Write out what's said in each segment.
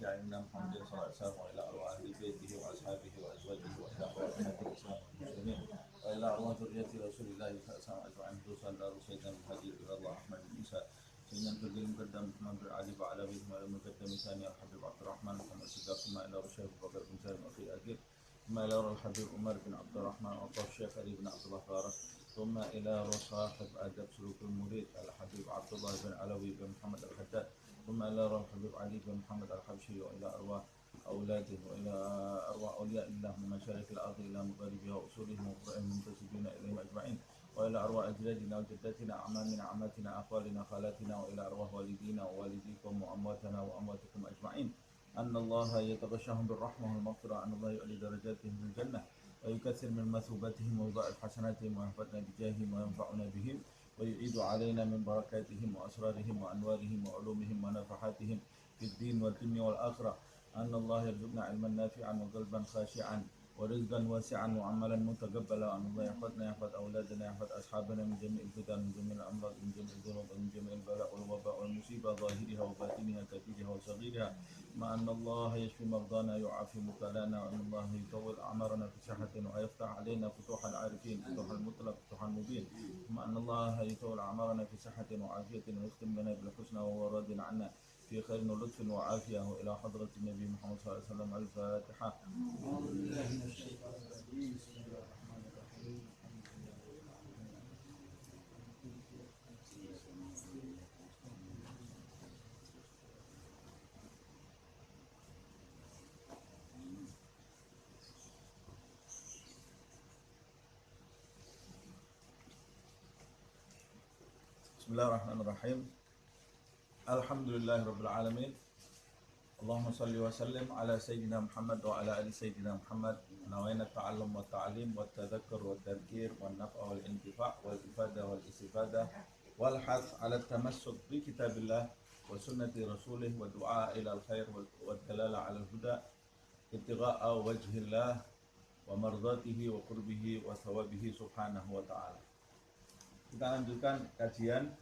سيدنا محمد صلى الله عليه وسلم وإلى أرواح أهل بيته وأصحابه وأزواجه وإلى أرواح أمة الإسلام والمسلمين وإلى أرواح ذرية رسول الله صلى الله عليه وسلم أجمعين خصوصا دار سيدنا المهاجر إلى الله أحمد بن عيسى سيدنا الفضيل المقدم محمد بن علي وعلى بهم المقدم ثاني الحبيب عبد الرحمن محمد صديق ثم إلى الشيخ بكر بن سالم أخي أكيد ثم إلى الحبيب عمر بن عبد الرحمن وطاف الشيخ علي بن عبد الله فارس ثم إلى صاحب أدب سلوك المريد الحبيب عبد الله بن علوي بن محمد الحداد ثم إلى الحبيب علي بن محمد الحبشي وإلى أرواح أولاده وإلى أرواح أولياء الله من مشارق الأرض إلى مغاربها وأصولهم وفرعهم المنتسبين إليهم أجمعين وإلى أرواح أجدادنا وجداتنا أعمامنا عماتنا أخوالنا خالاتنا وإلى أرواح والدينا ووالديكم وأمواتنا وأمواتكم أجمعين أن الله يتغشاهم بالرحمة والمغفرة أن الله يعلي درجاتهم في الجنة ويكثر من مثوبتهم ويضاعف حسناتهم ويحفظنا بجاههم وينفعنا بهم ويعيد علينا من بركاتهم وأسرارهم وأنوارهم وعلومهم ونفحاتهم في الدين والدنيا والآخرة أن الله يرزقنا علما نافعا وقلبا خاشعا ورزقا واسعا وعملا متقبلا أن الله يحفظنا يحفظ أولادنا يحفظ أصحابنا من جميع الفتن من جميع الأمراض من جميع الذنوب من جميع البلاء والوباء والمصيبة ظاهرها وباطنها كبيرها وصغيرها مع أن الله يشفي مرضانا يعافي مبتلانا وأن الله يطول أعمارنا في صحة ويفتح علينا فتوح العارفين فتوح المطلق فتوح المبين ثم أن الله يطول أعمارنا في صحة وعافية ويختم لنا بالحسنى وهو راض عنا في خير ولطف وعافية وإلى حضرة النبي محمد صلى الله عليه وسلم الفاتحة. Bismillahirrahmanirrahim. Alhamdulillahirabbil alamin. Allahumma salli wa sallim ala sayyidina Muhammad wa ala ali sayyidina Muhammad. Nawaina ta'allum wa ta'lim wa tadhakkur wa tadhkir wa naf'a wal intifa' wal ifada wal istifadah wal hath ala tamassuk bi kitabillah wa sunnati rasulih wa du'a ila al khair wa dalala ala al huda ibtigha'a wajhillah wa mardatihi wa qurbihi wa thawabihi subhanahu wa ta'ala. Kita lanjutkan kajian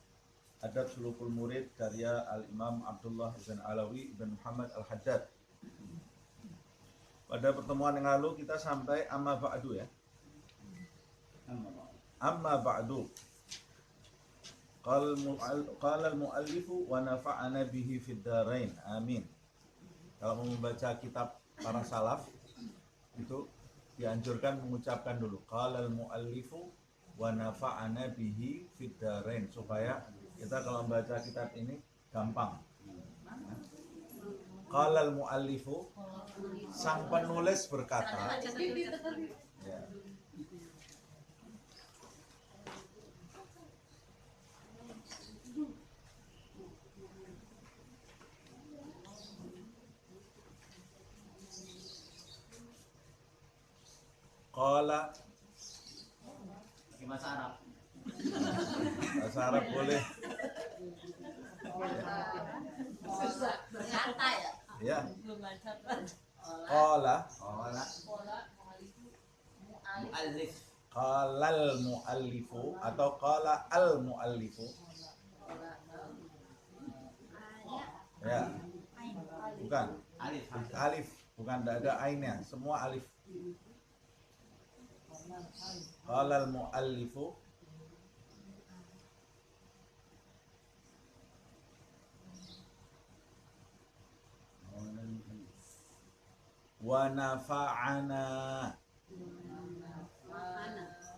Adab Sulukul Murid karya Al-Imam Abdullah bin Alawi bin Muhammad Al-Haddad. Pada pertemuan yang lalu kita sampai amma ba'du ya. Amma ba'du. Qala al-muallifu wa nafa'ana bihi fid darain. Amin. Kalau mau membaca kitab para salaf itu dianjurkan mengucapkan dulu qala al-muallifu wa nafa'ana bihi fid darain supaya kita kalau membaca kitab ini gampang. Qala al-muallifu, sang penulis berkata, ya. Qala bahasa Arab. Bahasa Arab boleh. Berkata ya. Ya. Qala Mu'allif. Qalal muallifu atau qala al muallifu. Ya. Bukan. Alif, bukan, tidak ada ainnya, semua alif. Qalal muallifu wa nafa'ana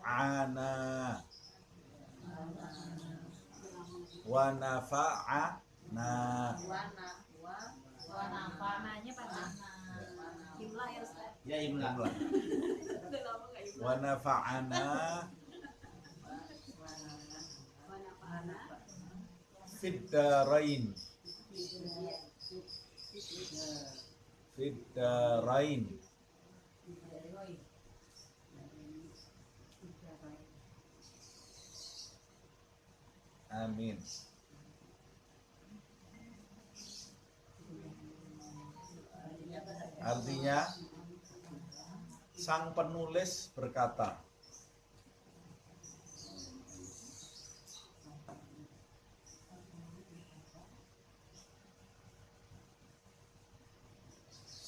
ana wa nafa'ana Warna-warnanya panjang. Jumlah ya Ustaz. ya imla. Udah lama enggak jumlah. wa nafa'ana Warna-warna. fid darain fid darain. Amin. Artinya sang penulis berkata,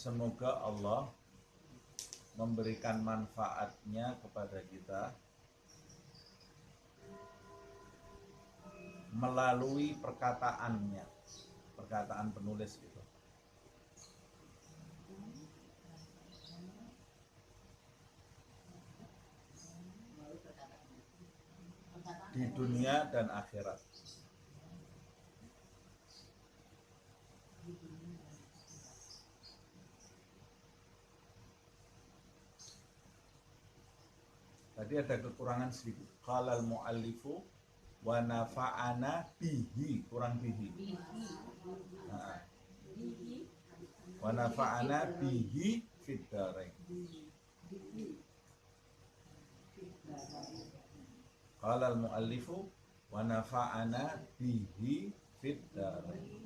semoga Allah memberikan manfaatnya kepada kita melalui perkataannya, perkataan penulis itu. Di dunia dan akhirat. Tadi ada kekurangan sedikit. Qalal mu'allifu wa nafa'ana bihi, kurang bihi. Nah. Wa nafa'ana bihi fid darain. Qalal mu'allifu wa nafa'ana bihi fid darain.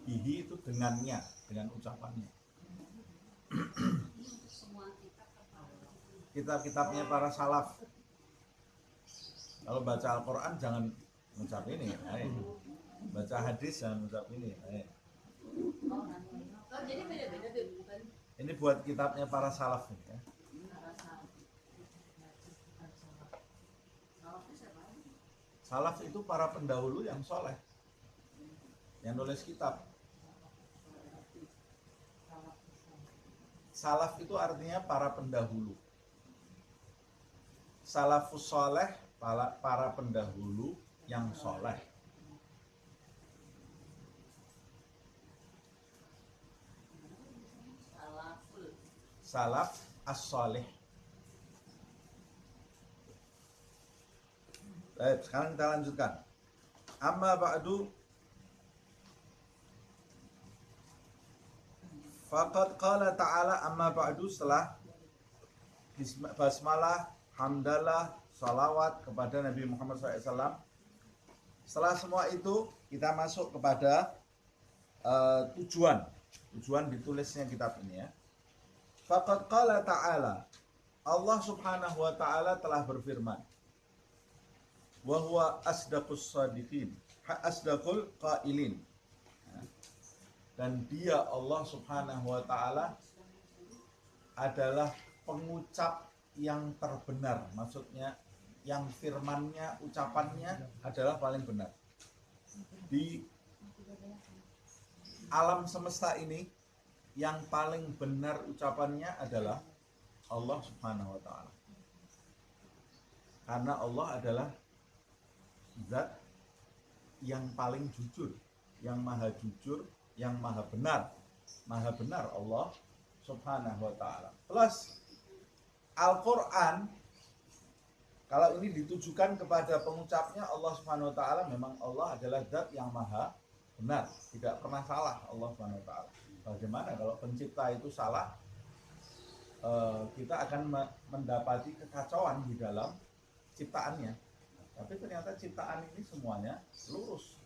Bihi itu dengannya, dengan ucapannya. Kitab-kitabnya para salaf. Kalau baca Al-Quran jangan mengucap ini, baca hadis jangan mengucap ini. Jadi beda-beda bukan? Ini buat kitabnya para salaf ini, ya. Salaf itu para pendahulu yang soleh, yang nulis kitab. Salaf itu artinya para pendahulu. Salafus soleh, para pendahulu yang soleh. Salaf as-soleh. Baik, sekarang kita lanjutkan. Amma ba'du faqad qala ta'ala, amma ba'du, setelah basmalah, hamdalah, salawat kepada Nabi Muhammad SAW. Setelah semua itu kita masuk kepada tujuan ditulisnya kitab ini, ya. Faqad qala ta'ala, Allah Subhanahu wa ta'ala telah berfirman, wa huwa asdaqus shadiqin, asdaqul qailin. Dan dia, Allah Subhanahu wa ta'ala, adalah pengucap yang terbenar. Maksudnya yang firmannya, ucapannya adalah paling benar. Di alam semesta ini yang paling benar ucapannya adalah Allah Subhanahu wa ta'ala. Karena Allah adalah zat yang paling jujur, yang maha jujur, yang maha benar. Maha benar Allah Subhanahu wa ta'ala. Plus Al-Quran, kalau ini ditujukan kepada pengucapnya Allah Subhanahu wa ta'ala, memang Allah adalah zat yang maha benar, tidak pernah salah Allah Subhanahu wa ta'ala. Bagaimana kalau pencipta itu salah, kita akan mendapati kekacauan di dalam ciptaannya. Tapi ternyata ciptaan ini semuanya lurus,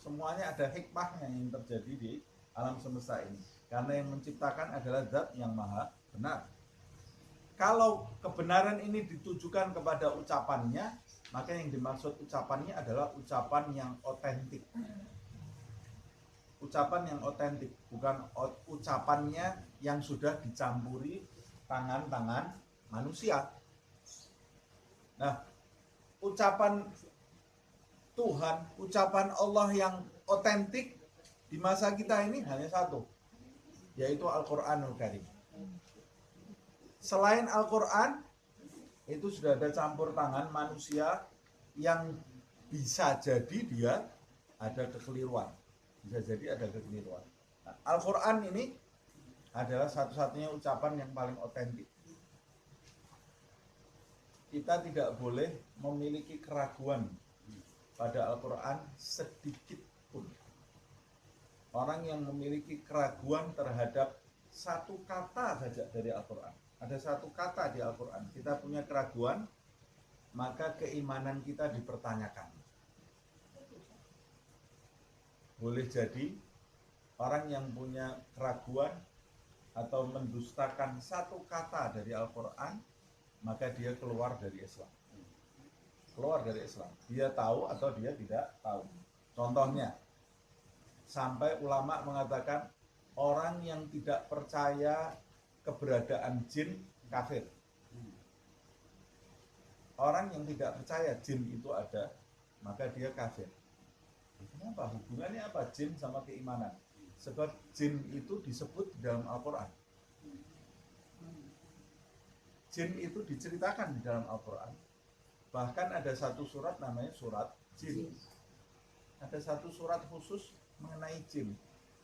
semuanya ada hikmahnya yang terjadi di alam semesta ini, karena yang menciptakan adalah zat yang maha benar. Kalau kebenaran ini ditujukan kepada ucapannya, maka yang dimaksud ucapannya adalah ucapan yang otentik. Ucapan yang otentik, bukan ucapannya yang sudah dicampuri tangan-tangan manusia. Nah, ucapan Tuhan, ucapan Allah yang otentik di masa kita ini hanya satu, yaitu Al-Quranul Karim. Selain Al-Quran, itu sudah ada campur tangan manusia yang bisa jadi dia ada kekeliruan. Bisa jadi ada kekeliruan. Nah, Al-Quran ini adalah satu-satunya ucapan yang paling otentik. Kita tidak boleh memiliki keraguan pada Al-Quran sedikit pun. Orang yang memiliki keraguan terhadap satu kata saja dari Al-Quran, ada satu kata di Al-Quran, kita punya keraguan, maka keimanan kita dipertanyakan. Boleh jadi orang yang punya keraguan atau mendustakan satu kata dari Al-Quran, maka dia keluar dari Islam. Keluar dari Islam. Dia tahu atau dia tidak tahu. Contohnya, Sampai ulama mengatakan orang yang tidak percaya keberadaan jin kafir. Orang yang tidak percaya jin itu ada, maka dia kafir. Kenapa? Hubungannya apa jin sama keimanan? Sebab jin itu disebut di dalam Al-Quran. Jin itu diceritakan di dalam Al-Quran. Bahkan ada satu surat namanya surat jin. Ada satu surat khusus mengenai jin.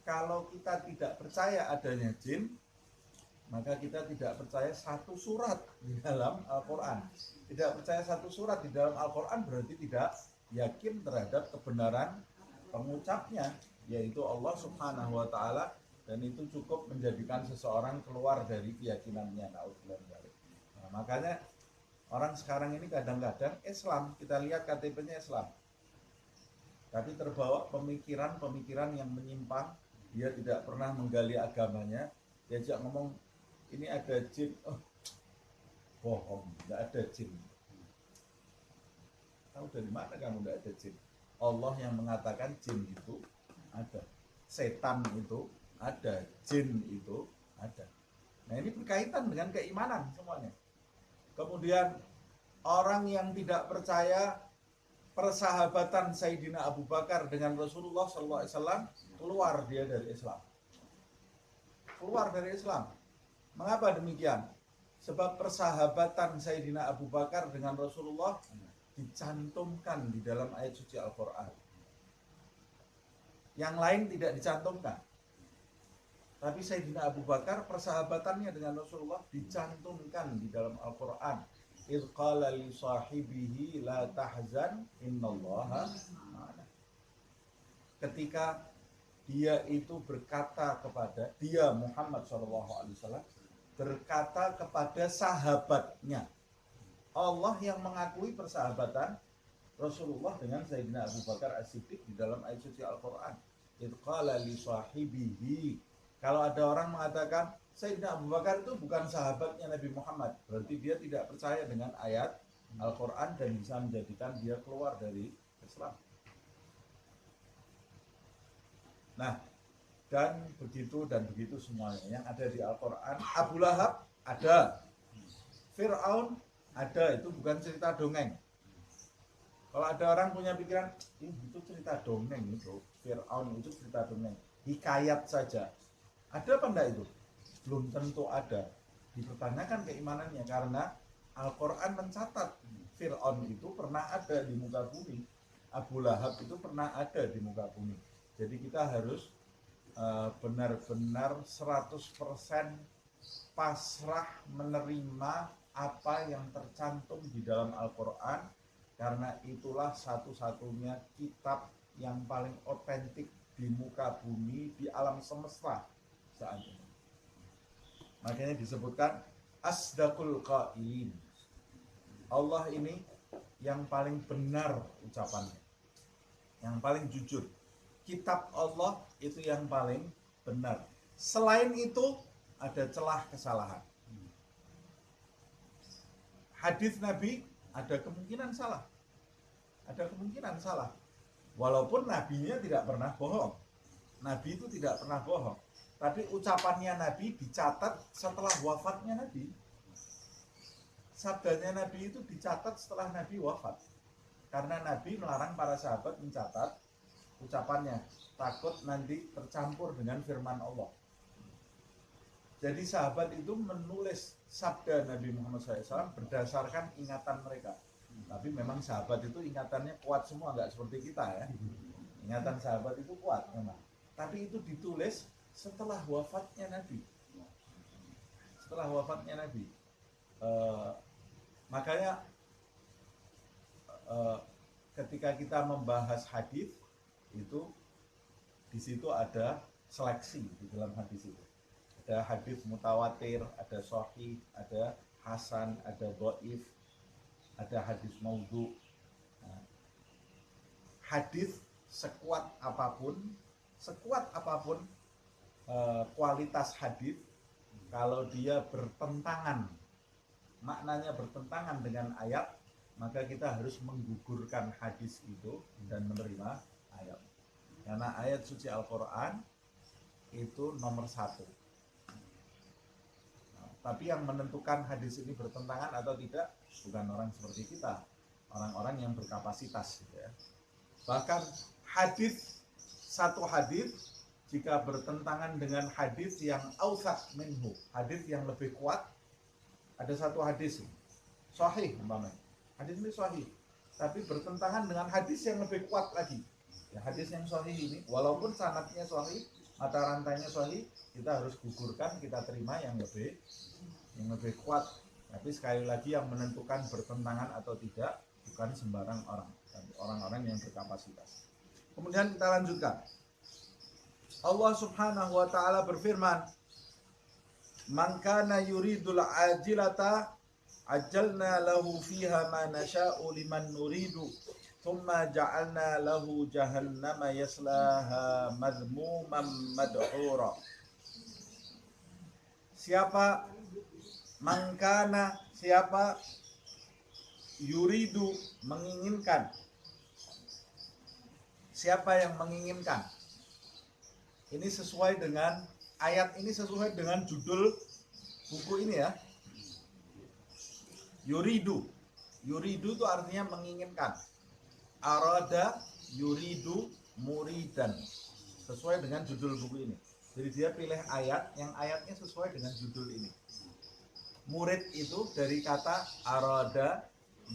Kalau kita tidak percaya adanya jin, maka kita tidak percaya satu surat di dalam Al-Quran. Tidak percaya satu surat di dalam Al-Quran berarti tidak yakin terhadap kebenaran pengucapnya, yaitu Allah Subhanahu wa Ta'ala, dan itu cukup menjadikan seseorang keluar dari keyakinannya. Nah, makanya orang sekarang ini kadang-kadang Islam, kita lihat KTP-nya Islam, tapi terbawa pemikiran-pemikiran yang menyimpang. Dia tidak pernah menggali agamanya, diajak ngomong ini ada jin, oh, bohong, nggak ada jin. Tahu dari mana kamu nggak ada jin? Allah yang mengatakan jin itu ada, setan itu ada, jin itu ada. Nah ini berkaitan dengan keimanan semuanya. Kemudian orang yang tidak percaya persahabatan Sayyidina Abu Bakar dengan Rasulullah SAW, keluar dia dari Islam. Keluar dari Islam. Mengapa demikian? Sebab persahabatan Sayyidina Abu Bakar dengan Rasulullah dicantumkan di dalam ayat suci Al-Quran. Yang lain tidak dicantumkan. Tapi Sayyidina Abu Bakar persahabatannya dengan Rasulullah dicantumkan di dalam Al-Quran. إِذْ قَالَ لِصَاحِبِهِ لَا تَحْزَنْ إِنَّ اللَّهَ مَعَنَا. Ketika dia itu berkata kepada dia Muhammad SAW berkata kepada sahabatnya, Allah yang mengakui persahabatan Rasulullah dengan Sayyidina Abu Bakar As-Siddiq di dalam ayat suci Al-Quran. إِذْ قَالَ لِصَاحِبِهِ. Kalau ada orang mengatakan Sayyidina Abu Bakar itu bukan sahabatnya Nabi Muhammad, berarti dia tidak percaya dengan ayat Al-Quran dan bisa menjadikan dia keluar dari Islam. Nah, dan begitu semuanya yang ada di Al-Quran. Abu Lahab ada, Fir'aun ada, itu bukan cerita dongeng. Kalau ada orang punya pikiran itu cerita dongeng, itu Fir'aun itu cerita dongeng, hikayat saja. Ada apa enggak itu? Belum tentu ada. Dipertanyakan keimanannya karena Al-Quran mencatat Fir'aun itu pernah ada di muka bumi, Abu Lahab itu pernah ada di muka bumi. Jadi kita harus benar-benar 100% pasrah menerima apa yang tercantum di dalam Al-Quran, karena itulah satu-satunya kitab yang paling otentik di muka bumi, di alam semesta saat ini. Makanya disebutkan asdaqul qailin. Allah ini yang paling benar ucapannya, yang paling jujur. Kitab Allah itu yang paling benar. Selain itu ada celah kesalahan. Hadis Nabi ada kemungkinan salah. Ada kemungkinan salah. Walaupun nabinya tidak pernah bohong. Nabi itu tidak pernah bohong. Tapi ucapannya Nabi dicatat setelah wafatnya Nabi. Sabdanya Nabi itu dicatat setelah Nabi wafat. Karena Nabi melarang para sahabat mencatat ucapannya, takut nanti tercampur dengan firman Allah. Jadi sahabat itu menulis sabda Nabi Muhammad SAW berdasarkan ingatan mereka. Tapi memang sahabat itu ingatannya kuat semua, nggak seperti kita ya. Ingatan sahabat itu kuat memang. Tapi itu ditulis setelah wafatnya Nabi. Setelah wafatnya Nabi. Makanya ketika kita membahas hadis itu di situ ada seleksi di dalam hadis itu. Ada hadis mutawatir, ada sahih, ada hasan, ada dhaif, ada hadis maudhu. Nah, hadis sekuat apapun kualitas hadis, kalau dia bertentangan, maknanya bertentangan dengan ayat, maka kita harus menggugurkan hadis itu dan menerima ayat. Karena ayat suci Al-Quran itu nomor 1. Nah, tapi yang menentukan hadis ini bertentangan atau tidak bukan orang seperti kita, orang-orang yang berkapasitas gitu ya. Bahkan satu hadis jika bertentangan dengan hadis yang awsaq minhu, hadis yang lebih kuat, ada satu hadis sahih umpamanya, hadis ini sahih tapi bertentangan dengan hadis yang lebih kuat lagi. Ya, hadis yang sahih ini walaupun sanadnya sahih, mata rantainya sahih, kita harus gugurkan, kita terima yang lebih kuat. Tapi sekali lagi yang menentukan bertentangan atau tidak bukan sembarang orang, tapi orang-orang yang berkapasitas. Kemudian kita lanjutkan. Allah Subhanahu wa taala berfirman, "Man kana yuridul ajilata ajjalna lahu fiha ma nasha'u liman nuridu thumma ja'alna lahu jahannama yaslaha madhmuman madhura." Siapa siapa yuridu menginginkan, siapa yang menginginkan, ini sesuai dengan ayat ini, sesuai dengan judul buku ini ya. Yuridu itu artinya menginginkan. Arada yuridu muridan, sesuai dengan judul buku ini. Jadi dia pilih ayat yang ayatnya sesuai dengan judul ini. Murid itu dari kata arada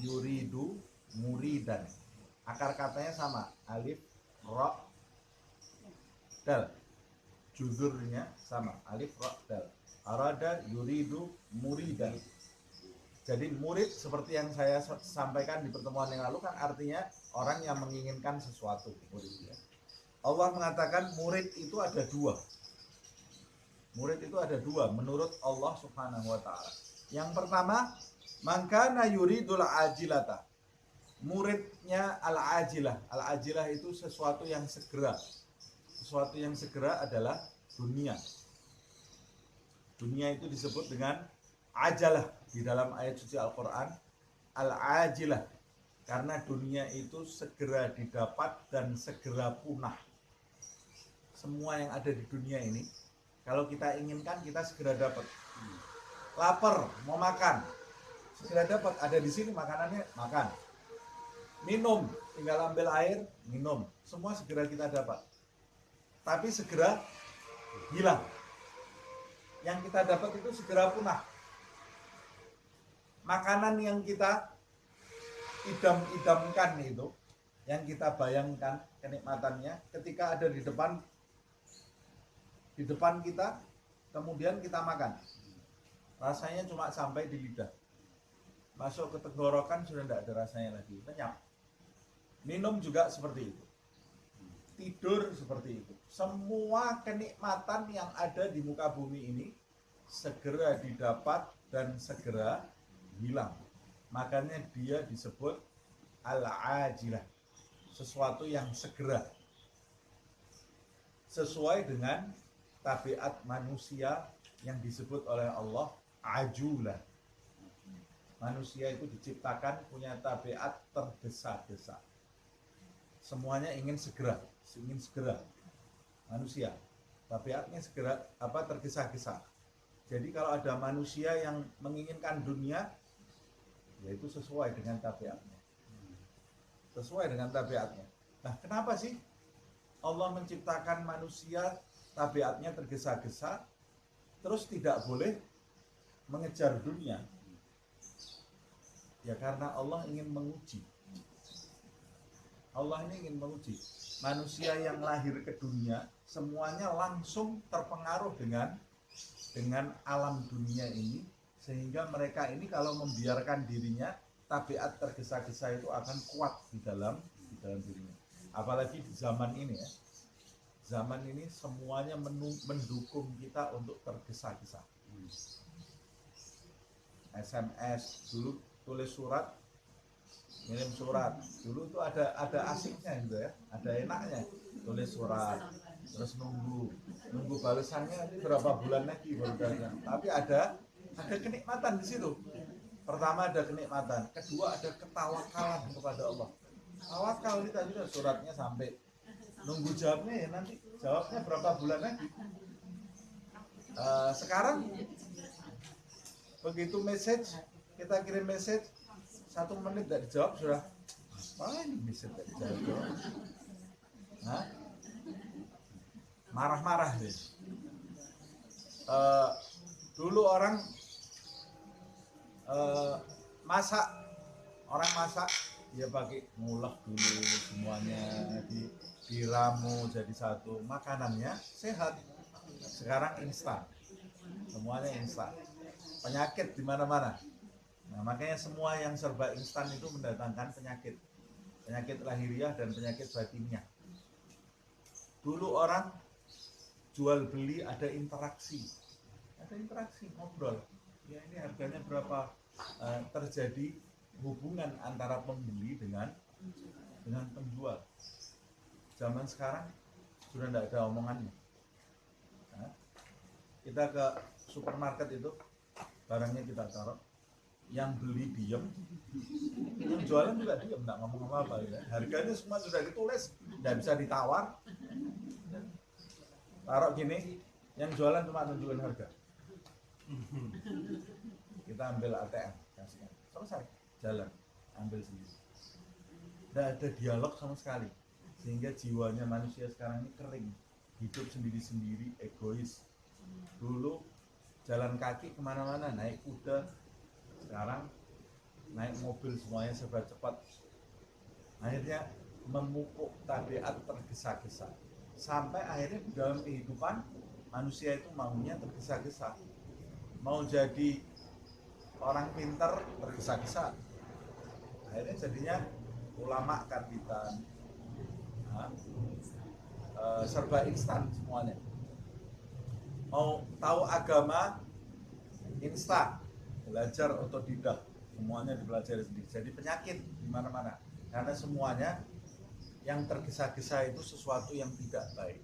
yuridu muridan, akar katanya sama, alif ra dal, juzurnya sama, alif ra dal, arada yuridu muridan. Jadi murid seperti yang saya sampaikan di pertemuan yang lalu kan artinya orang yang menginginkan sesuatu, murid ya. Allah mengatakan murid itu ada dua. Murid itu ada dua menurut Allah Subhanahu wa taala. Yang pertama, mangkana yuridul ajilata. Muridnya al-ajilah. Al-ajilah itu sesuatu yang segera. Sesuatu yang segera adalah dunia. Dunia itu disebut dengan ajalah di dalam ayat suci Al-Quran, al-ajilah, karena dunia itu segera didapat dan segera punah. Semua yang ada di dunia ini kalau kita inginkan kita segera dapat. Lapar mau makan segera dapat, ada di sini makanannya, makan. Minum tinggal ambil air minum, semua segera kita dapat, tapi segera hilang. Yang kita dapat itu segera punah. Makanan yang kita idam-idamkan itu, yang kita bayangkan kenikmatannya ketika ada di depan kita, kemudian kita makan, rasanya cuma sampai di lidah, masuk ke tenggorokan sudah tidak ada rasanya lagi, lenyap. Minum juga seperti itu, tidur seperti itu. Semua kenikmatan yang ada di muka bumi ini segera didapat dan segera hilang. Makanya dia disebut al-ajilah, sesuatu yang segera, sesuai dengan tabiat manusia yang disebut oleh Allah ajulah. Manusia itu diciptakan punya tabiat tergesa-gesa, semuanya ingin segera. Manusia tabiatnya segera tergesa-gesa. Jadi kalau ada manusia yang menginginkan dunia, yaitu sesuai dengan tabiatnya. Nah, kenapa sih Allah menciptakan manusia tabiatnya tergesa-gesa, terus tidak boleh mengejar dunia? Ya karena Allah ingin menguji. Allah ini ingin menguji manusia yang lahir ke dunia, semuanya langsung terpengaruh dengan alam dunia ini, sehingga mereka ini kalau membiarkan dirinya, tabiat tergesa-gesa itu akan kuat di dalam dirinya. Apalagi di zaman ini ya. Zaman ini semuanya mendukung kita untuk tergesa-gesa. SMS dulu, tulis surat, ngirim surat. Dulu tuh ada asiknya gitu ya, ada enaknya. Tulis surat, terus nunggu balasannya nanti berapa bulan lagi baru datang. Tapi ada kenikmatan di situ. Pertama ada kenikmatan, kedua ada ketawakalan kepada Allah. Tawakal kita juga suratnya sampai nunggu jawabnya ya nanti. Jawabnya berapa bulan lagi. Sekarang begitu message, kita kirim message 1 menit tidak dijawab sudah apa ini message tidak dijawab. Hah? Marah-marah deh. Dulu orang masak, dia pakai ngulek dulu semuanya, diramu jadi satu, makanannya sehat. Sekarang instan, semuanya instan, penyakit di mana-mana. Nah, makanya semua yang serba instan itu mendatangkan penyakit lahiriah dan penyakit batiniah. Dulu orang jual beli ada interaksi, ngobrol. Ya ini harganya berapa? Terjadi hubungan antara pembeli dengan penjual. Zaman sekarang sudah tidak ada omongannya. Nah, kita ke supermarket itu, barangnya kita taruh, yang beli diem, yang jualan juga diem, nggak ngomong apa-apa. Ya. Harganya semua sudah ditulis, nggak bisa ditawar. Taruh gini, yang jualan cuma tunjukin harga. Kita ambil ATM, kasihkan, selesai, jalan, ambil sendiri. Tidak ada dialog sama sekali, sehingga jiwanya manusia sekarang ini kering, hidup sendiri-sendiri, egois. Dulu jalan kaki kemana-mana, naik kuda, sekarang naik mobil, semuanya serba cepat. Akhirnya memupuk tabiat tergesa-gesa, sampai akhirnya dalam kehidupan manusia itu maunya tergesa-gesa. Mau jadi orang pintar tergesa-gesa, akhirnya jadinya ulama karbitan, serba instan semuanya. Mau tahu agama instan, belajar otodidak, semuanya dipelajari sendiri. Jadi penyakit di mana-mana, karena semuanya yang tergesa-gesa itu sesuatu yang tidak baik.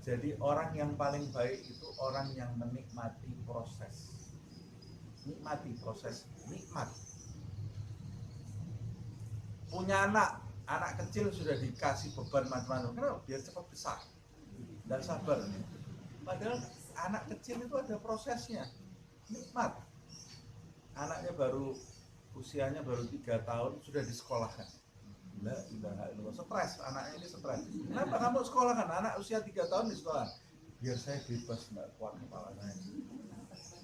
Jadi orang yang paling baik itu orang yang menikmati proses. Nikmati proses, nikmat. Punya anak kecil sudah dikasih beban macam-macam, kenapa? Biar cepat besar dan sabar. Padahal anak kecil itu ada prosesnya, nikmat. Anaknya usianya baru 3 tahun sudah disekolahkan. La ilaha illallah, stres, anaknya ini stres. Kenapa kamu sekolahkan anak usia 3 tahun di sekolah? Biar saya bebas, nggak kuat kepala saya.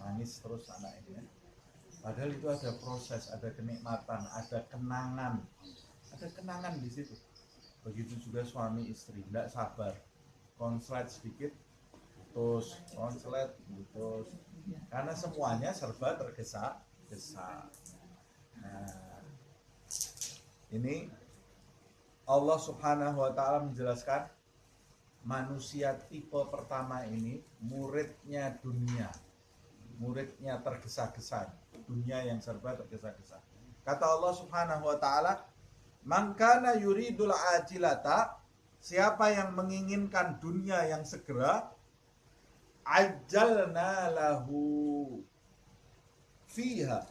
Nangis terus anak ini. Padahal itu ada proses, ada kenikmatan, ada kenangan di situ. Begitu juga suami istri, tidak sabar, konslet sedikit, terus konslet, terus, karena semuanya serba tergesa-gesa. Nah, ini Allah Subhanahu wa Ta'ala menjelaskan manusia tipe pertama ini muridnya dunia, muridnya tergesa-gesa, dunia yang serba tergesa-gesa. Kata Allah Subhanahu wa Ta'ala, man kana yuridul ajilata, siapa yang menginginkan dunia yang segera, ajjalna lahu fiha,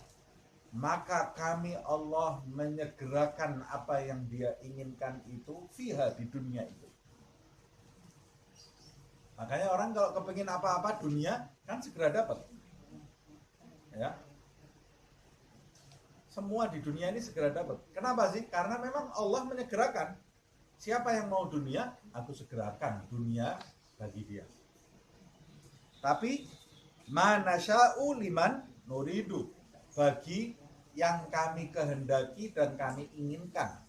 maka kami Allah menyegerakan apa yang dia inginkan itu fiha, di dunia itu. Makanya orang kalau kepingin apa-apa dunia kan segera dapat, ya. Semua di dunia ini segera dapat. Kenapa sih? Karena memang Allah menyegerakan. Siapa yang mau dunia, aku segerakan dunia bagi dia. Tapi manasya'u liman nuridu, bagi yang kami kehendaki dan kami inginkan.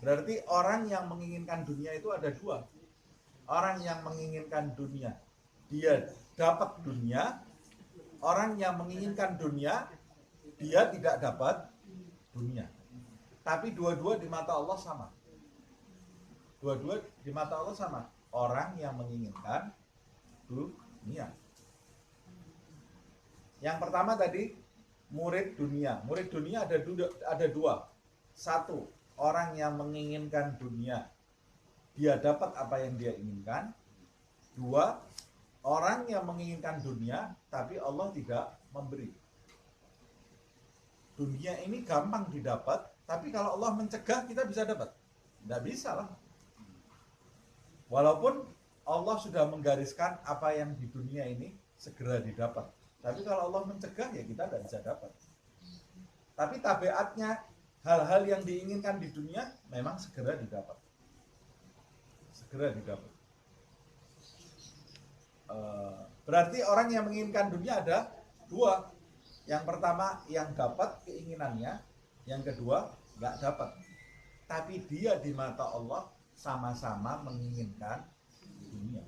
Berarti orang yang menginginkan dunia itu ada dua. Orang yang menginginkan dunia, dia dapat dunia. Orang yang menginginkan dunia, dia tidak dapat dunia. Tapi dua-dua di mata Allah sama. Dua-dua di mata Allah sama. Orang yang menginginkan dunia. Yang pertama tadi, murid dunia. Murid dunia ada dua. Satu, orang yang menginginkan dunia, dia dapat apa yang dia inginkan. Dua, orang yang menginginkan dunia tapi Allah tidak memberi. Dunia ini gampang didapat, tapi kalau Allah mencegah kita bisa dapat? Tidak bisa lah. Walaupun Allah sudah menggariskan apa yang di dunia ini segera didapat. Tapi kalau Allah mencegah ya kita tidak bisa dapat. Tapi tabiatnya hal-hal yang diinginkan di dunia memang segera didapat. Segera didapat. Berarti orang yang menginginkan dunia ada dua. Yang pertama yang dapat keinginannya, yang kedua nggak dapat. Tapi dia di mata Allah sama-sama menginginkan dunia.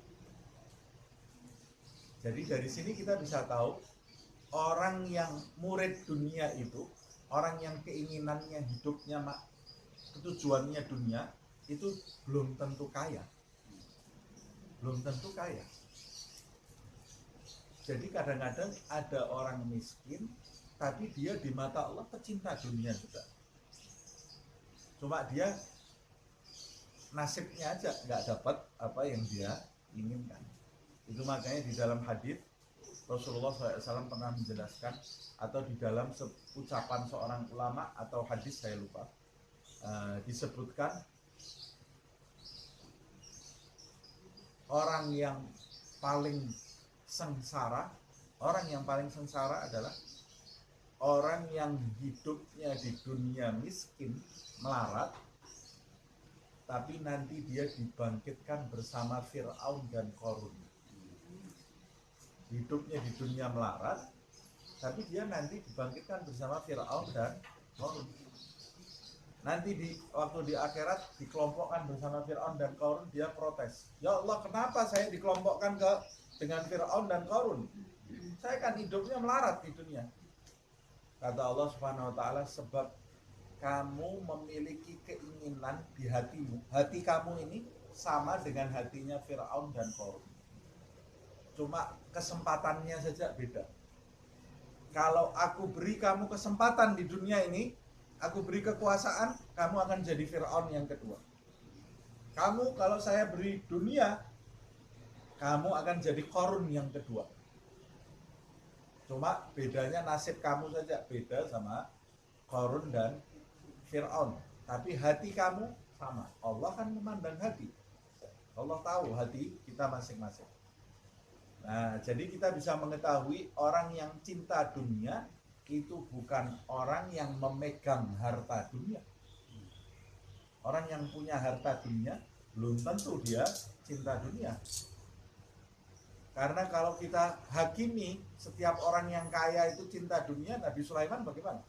Jadi dari sini kita bisa tahu orang yang murid dunia itu, orang yang keinginannya hidupnya tujuannya dunia itu belum tentu kaya. Belum tentu kaya. Jadi kadang-kadang ada orang miskin tapi dia di mata Allah pecinta dunia juga. Cuma dia nasibnya aja nggak dapat apa yang dia inginkan. Itu makanya di dalam hadis Rasulullah SAW pernah menjelaskan, atau di dalam ucapan seorang ulama atau hadis saya lupa, disebutkan orang yang paling sengsara adalah orang yang hidupnya di dunia miskin, melarat, tapi nanti dia dibangkitkan bersama Fir'aun dan Qarun. Hidupnya di dunia melarat, tapi dia nanti dibangkitkan bersama Fir'aun dan Qarun. Nanti waktu di akhirat dikelompokkan bersama Fir'aun dan Qarun, dia protes. Ya Allah, kenapa saya dikelompokkan dengan Fir'aun dan Qarun? Saya kan hidupnya melarat di dunia. Kata Allah Subhanahu wa taala, sebab kamu memiliki keinginan di hatimu. Hati kamu ini sama dengan hatinya Fir'aun dan Qarun. Cuma kesempatannya saja beda. Kalau aku beri kamu kesempatan di dunia ini, aku beri kekuasaan, kamu akan jadi Fir'aun yang kedua. Kamu kalau saya beri dunia, kamu akan jadi Qarun yang kedua. Cuma bedanya nasib kamu saja beda sama Qarun dan Fir'aun. Tapi hati kamu sama. Allah kan memandang hati. Allah tahu hati kita masing-masing. Nah, jadi kita bisa mengetahui orang yang cinta dunia itu bukan orang yang memegang harta dunia. Orang yang punya harta dunia belum tentu dia cinta dunia. Karena kalau kita hakimi setiap orang yang kaya itu cinta dunia, Nabi Sulaiman bagaimana?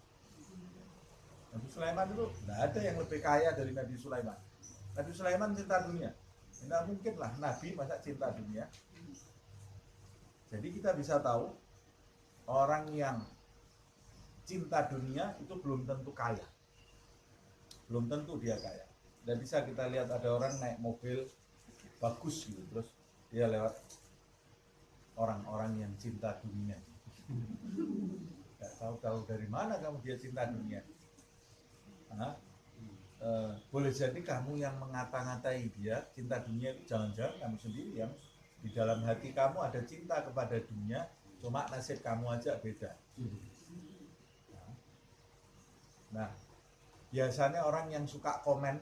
Nabi Sulaiman itu tidak ada yang lebih kaya dari Nabi Sulaiman. Nabi Sulaiman cinta dunia. Tidak mungkin lah Nabi masa cinta dunia. Jadi kita bisa tahu orang yang cinta dunia itu belum tentu kaya. Belum tentu dia kaya. Dan bisa kita lihat ada orang naik mobil bagus gitu, terus dia lewat orang-orang yang cinta dunia. Gak tahu dari mana kamu dia cinta dunia. Boleh jadi kamu yang mengata-ngatai dia cinta dunia itu, jangan-jangan kamu sendiri yang di dalam hati kamu ada cinta kepada dunia, cuma nasib kamu aja beda. Nah, biasanya orang yang suka komen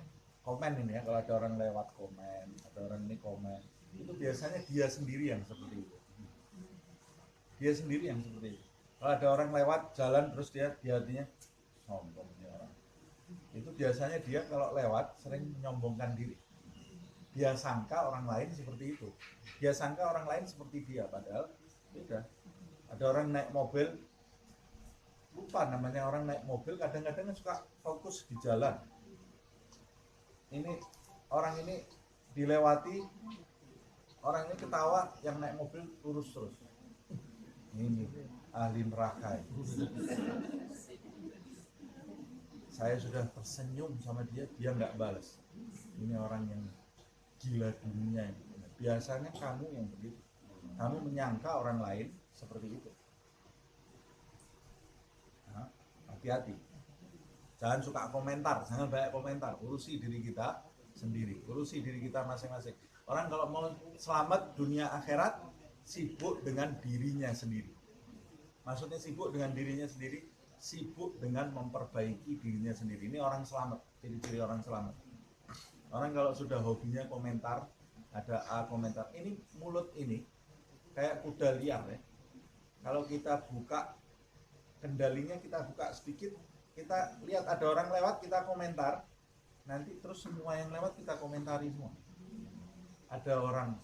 ini ya, kalau ada orang lewat komen, ada orang ini komen, itu biasanya dia sendiri yang seperti itu. Dia sendiri yang seperti itu. Kalau ada orang lewat jalan terus dia di hatinya sombong ini orang. Itu biasanya dia kalau lewat sering menyombongkan diri. Dia sangka orang lain seperti itu. Dia sangka orang lain seperti dia, padahal beda. Ada orang naik mobil, lupa namanya orang naik mobil, kadang-kadang suka fokus di jalan. Ini orang ini dilewati, orang ini ketawa, yang naik mobil lurus terus. Ini ahli neraka. Saya sudah tersenyum sama dia, dia nggak balas. Ini orang yang gila dunia ini. Biasanya kamu yang begitu. Kamu menyangka orang lain seperti itu. Nah, hati-hati. Jangan suka komentar, jangan banyak komentar. Urusi diri kita sendiri, urusi diri kita masing-masing. Orang kalau mau selamat dunia akhirat, sibuk dengan dirinya sendiri. Maksudnya sibuk dengan dirinya sendiri, sibuk dengan memperbaiki dirinya sendiri. Ini orang selamat, ciri-ciri orang selamat. Orang kalau sudah hobinya komentar, Ada A komentar. Ini mulut ini kayak kuda liar ya. Kalau kita buka kendalinya, kita buka sedikit, kita lihat ada orang lewat, kita komentar. Nanti terus semua yang lewat kita komentari semua. Ada orang,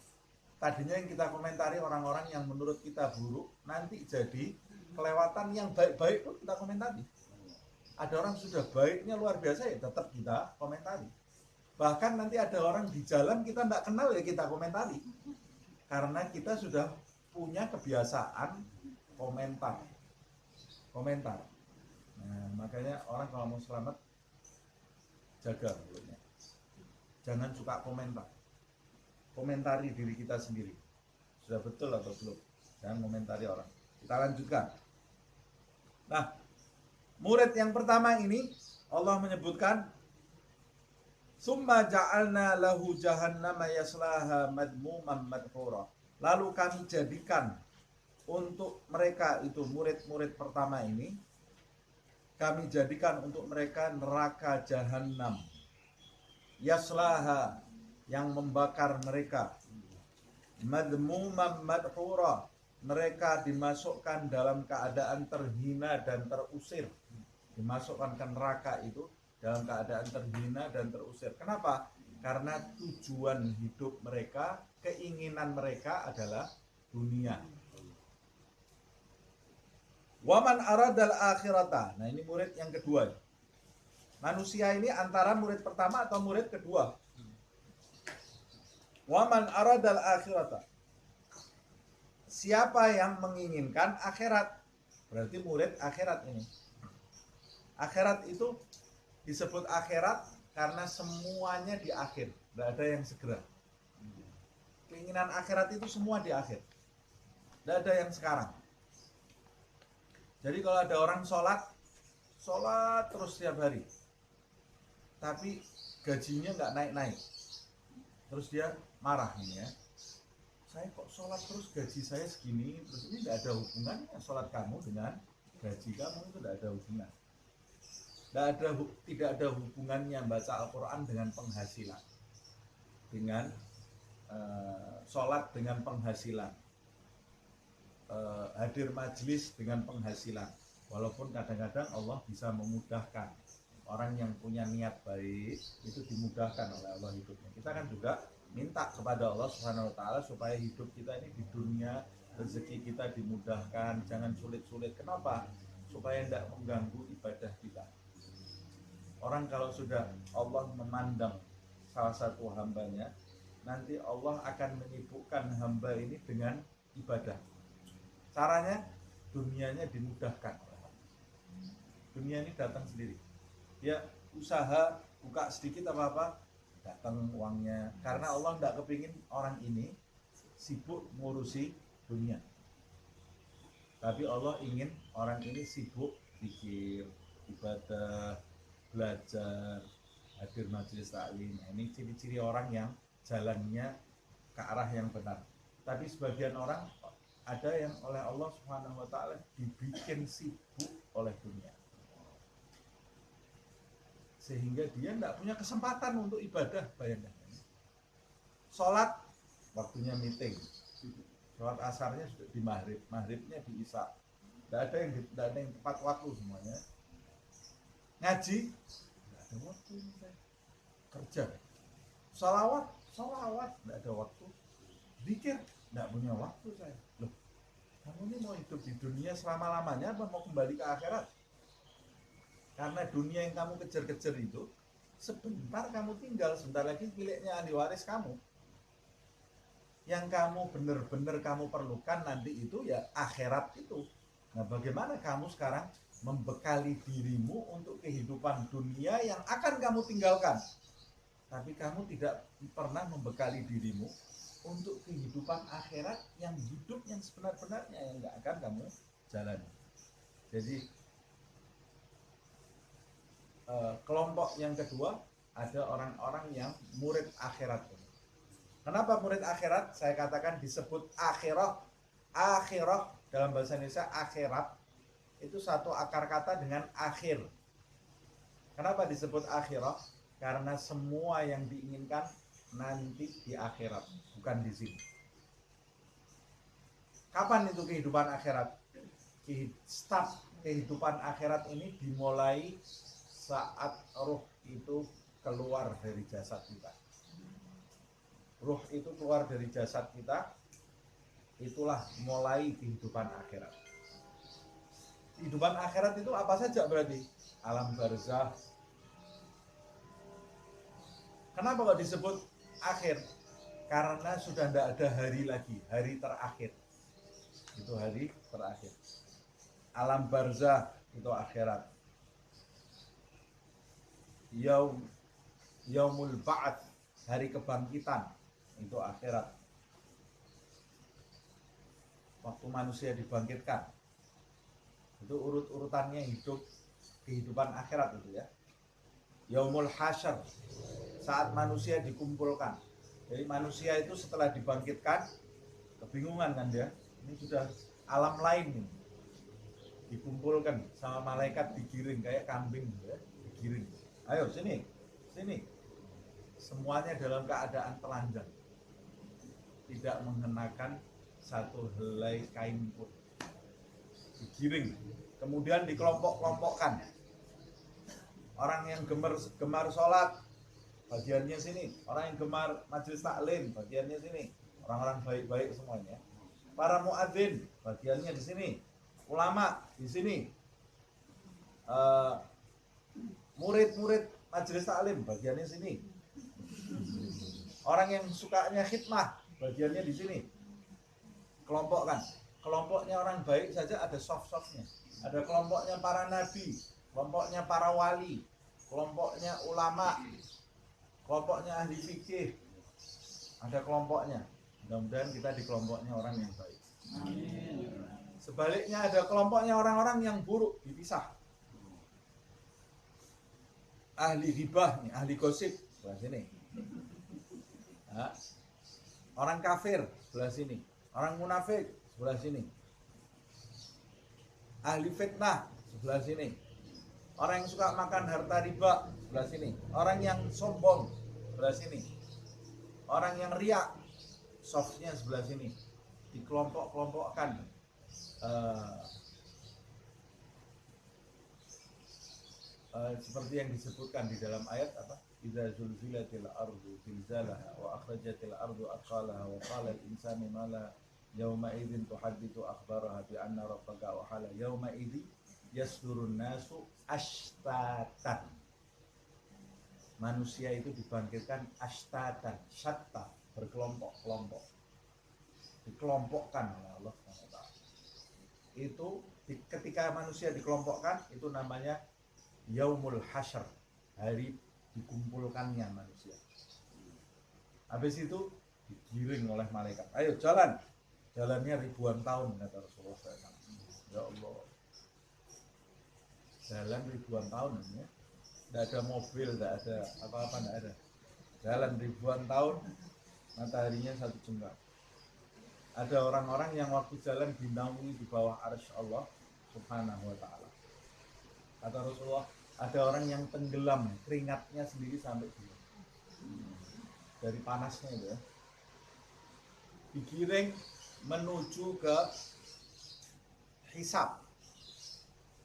tadinya yang kita komentari orang-orang yang menurut kita buruk, nanti jadi kelewatan yang baik-baik pun kita komentari. Ada orang sudah baiknya luar biasa ya tetap kita komentari. Bahkan nanti ada orang di jalan kita tidak kenal ya kita komentari. Karena kita sudah punya kebiasaan komentar. Nah, makanya orang kalau mau selamat jaga mulutnya. Jangan suka komentar. Komentari diri kita sendiri. Sudah betul atau belum? Jangan komentari orang. Kita lanjutkan. Nah, murid yang pertama ini Allah menyebutkan summa ja'alna lahu jahannama yaslaha madmuman madhura. Lalu kami jadikan untuk mereka itu murid-murid pertama ini, kami jadikan untuk mereka neraka jahanam yaslaha, yang membakar mereka, madmuman madhura, mereka dimasukkan dalam keadaan terhina dan terusir. Dimasukkan ke neraka itu dalam keadaan terhina dan terusir. Kenapa? Karena tujuan hidup mereka, keinginan mereka adalah dunia. Waman aradal akhirata. Nah, ini murid yang kedua. Manusia ini antara murid pertama atau murid kedua. Waman aradal akhirata. Siapa yang menginginkan akhirat, berarti murid akhirat ini. Akhirat itu disebut akhirat karena semuanya di akhir, tidak ada yang segera. Keinginan akhirat itu semua di akhir, tidak ada yang sekarang. Jadi kalau ada orang sholat terus setiap hari, tapi gajinya nggak naik-naik, terus dia marah ini ya. Saya kok sholat terus gaji saya segini, terus ini tidak ada hubungannya sholat kamu dengan gaji kamu, itu tidak ada hubungan. Tidak ada hubungannya baca Al-Quran dengan penghasilan, dengan sholat dengan penghasilan, hadir majlis dengan penghasilan. Walaupun kadang-kadang Allah bisa memudahkan orang yang punya niat baik, itu dimudahkan oleh Allah hidupnya. Kita kan juga minta kepada Allah Subhanahu wa taala supaya hidup kita ini di dunia, rezeki kita dimudahkan, jangan sulit-sulit. Kenapa? Supaya tidak mengganggu ibadah kita. Orang kalau sudah Allah memandang salah satu hambanya, nanti Allah akan menyibukkan hamba ini dengan ibadah. Caranya dunianya dimudahkan. Dunia ini datang sendiri. Dia usaha buka sedikit apa-apa, datang uangnya. Karena Allah tidak kepingin orang ini sibuk ngurusi dunia. Tapi Allah ingin orang ini sibuk zikir, ibadah, belajar, hadir majelis taklim. Ini ciri-ciri orang yang jalannya ke arah yang benar. Tapi sebagian orang ada yang oleh Allah Subhanahu wa taala dibikin sibuk oleh dunia, sehingga dia tidak punya kesempatan untuk ibadah. Bayangkan, sholat waktunya meeting, sholat asarnya sudah di maghrib, maghribnya di isya, tidak ada yang tepat waktu semuanya. Ngaji tidak ada waktu, kerja, salawat tidak ada waktu, zikir tidak punya waktu saya. Loh, kamu ini mau hidup di dunia selama-lamanya apa mau kembali ke akhirat? Karena dunia yang kamu kejar-kejar itu sebentar kamu tinggal, sebentar lagi miliknya ahli waris kamu. Yang kamu benar-benar kamu perlukan nanti itu ya akhirat itu. Nah, bagaimana kamu sekarang membekali dirimu untuk kehidupan dunia yang akan kamu tinggalkan, tapi kamu tidak pernah membekali dirimu untuk kehidupan akhirat yang hidup yang sebenar-benarnya yang nggak akan kamu jalani. Jadi kelompok yang kedua ada orang-orang yang murid akhirat. Kenapa murid akhirat? Saya katakan disebut akhirah. Akhirah dalam bahasa Indonesia akhirat itu satu akar kata dengan akhir. Kenapa disebut akhirah? Karena semua yang diinginkan nanti di akhirat, bukan di sini. Kapan itu kehidupan akhirat? Start kehidupan akhirat ini dimulai saat ruh itu keluar dari jasad kita. Ruh itu keluar dari jasad kita, itulah mulai kehidupan akhirat. Kehidupan akhirat itu apa saja berarti? Alam barzah. Kenapa kok disebut akhir? Karena sudah tidak ada hari lagi, hari terakhir. Itu hari terakhir. Alam barzah itu akhirat. Yaumul ba'ats, hari kebangkitan, itu akhirat. Waktu manusia dibangkitkan, itu urut-urutannya hidup, kehidupan akhirat itu ya. Yaumul hasyr, saat manusia dikumpulkan. Jadi manusia itu setelah dibangkitkan, kebingungan kan dia, ini sudah alam lain nih. Dikumpulkan sama malaikat, digiring kayak kambing ya, digiring. Ayo sini, sini. Semuanya dalam keadaan telanjang, tidak mengenakan satu helai kain pun. Digiring, kemudian dikelompok-kelompokkan. Orang yang gemar sholat, bagiannya sini. Orang yang gemar majelis taklim, bagiannya sini. Orang-orang baik-baik semuanya. Para muadzin, bagiannya di sini. Ulama di sini. Murid-murid majelis taklim, bagiannya sini. Orang yang sukanya khidmah, bagiannya di sini. Kelompokkan. Kelompoknya orang baik saja ada soft-softnya. Ada kelompoknya para nabi, kelompoknya para wali, kelompoknya ulama, kelompoknya ahli fikih. Ada kelompoknya. Mudah-mudahan kita di kelompoknya orang yang baik. Sebaliknya ada kelompoknya orang-orang yang buruk, dipisah. Ahli ghibah nih, ahli gosip sebelah sini. Nah, orang kafir sebelah sini, orang munafik sebelah sini. Ahli fitnah sebelah sini. Orang yang suka makan harta riba sebelah sini. Orang yang sombong sebelah sini. Orang yang riak softnya sebelah sini. Dikelompok-kelompokkan. Seperti yang disebutkan di dalam ayat apa? Idza zulzilatil ardu zilzalaha wa akhrajatil ardu athqalaha wa qala al insanu ma la yauma idzin tuhaddithu akhbaraha bi anna rabbaka wa hala yauma idzi yasdurun nasu ashtatan. Manusia itu dibangkitkan ashtatan, syatta, berkelompok-kelompok. Dikelompokkan oleh Allah SWT. Itu ketika manusia dikelompokkan itu namanya yaumul hasyr, hari dikumpulkannya manusia. Habis itu digiring oleh malaikat. Ayo jalan. Jalannya ribuan tahun kata Rasulullah SAW. Ya Allah. Jalan ribuan tahun ya. Tidak ada mobil, tidak ada apa-apa, tidak ada. Jalan ribuan tahun, mataharinya 1 jengkal. Ada orang-orang yang waktu jalan dinaungi di bawah arsy Allah Subhanahu wa ta'ala. Kata Rasulullah, ada orang yang tenggelam, keringatnya sendiri sampai gini. Dari panasnya itu ya. Digiring menuju ke hisab.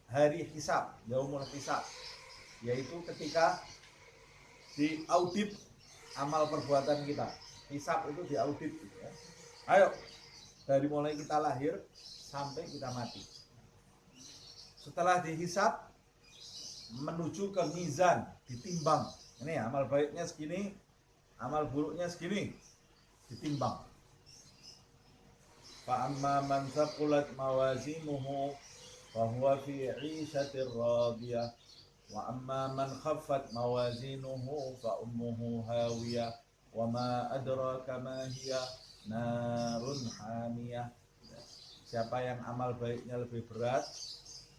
Hari hisab, yaumul hisab. Yaitu ketika diaudit amal perbuatan kita. Hisab itu diaudit gitu ya. Ayo, dari mulai kita lahir sampai kita mati. Setelah dihisab, menuju ke mizan, ditimbang. Ini amal baiknya segini, amal buruknya segini, ditimbang. Fa amma man thaqulat mawazinuhu fa huwa fi 'ishatir radiyah wa amma man khaffat mawazinuhu fa ummuhu hawiyah wa ma adraka ma hiya narun hamiyah. Siapa yang amal baiknya lebih berat,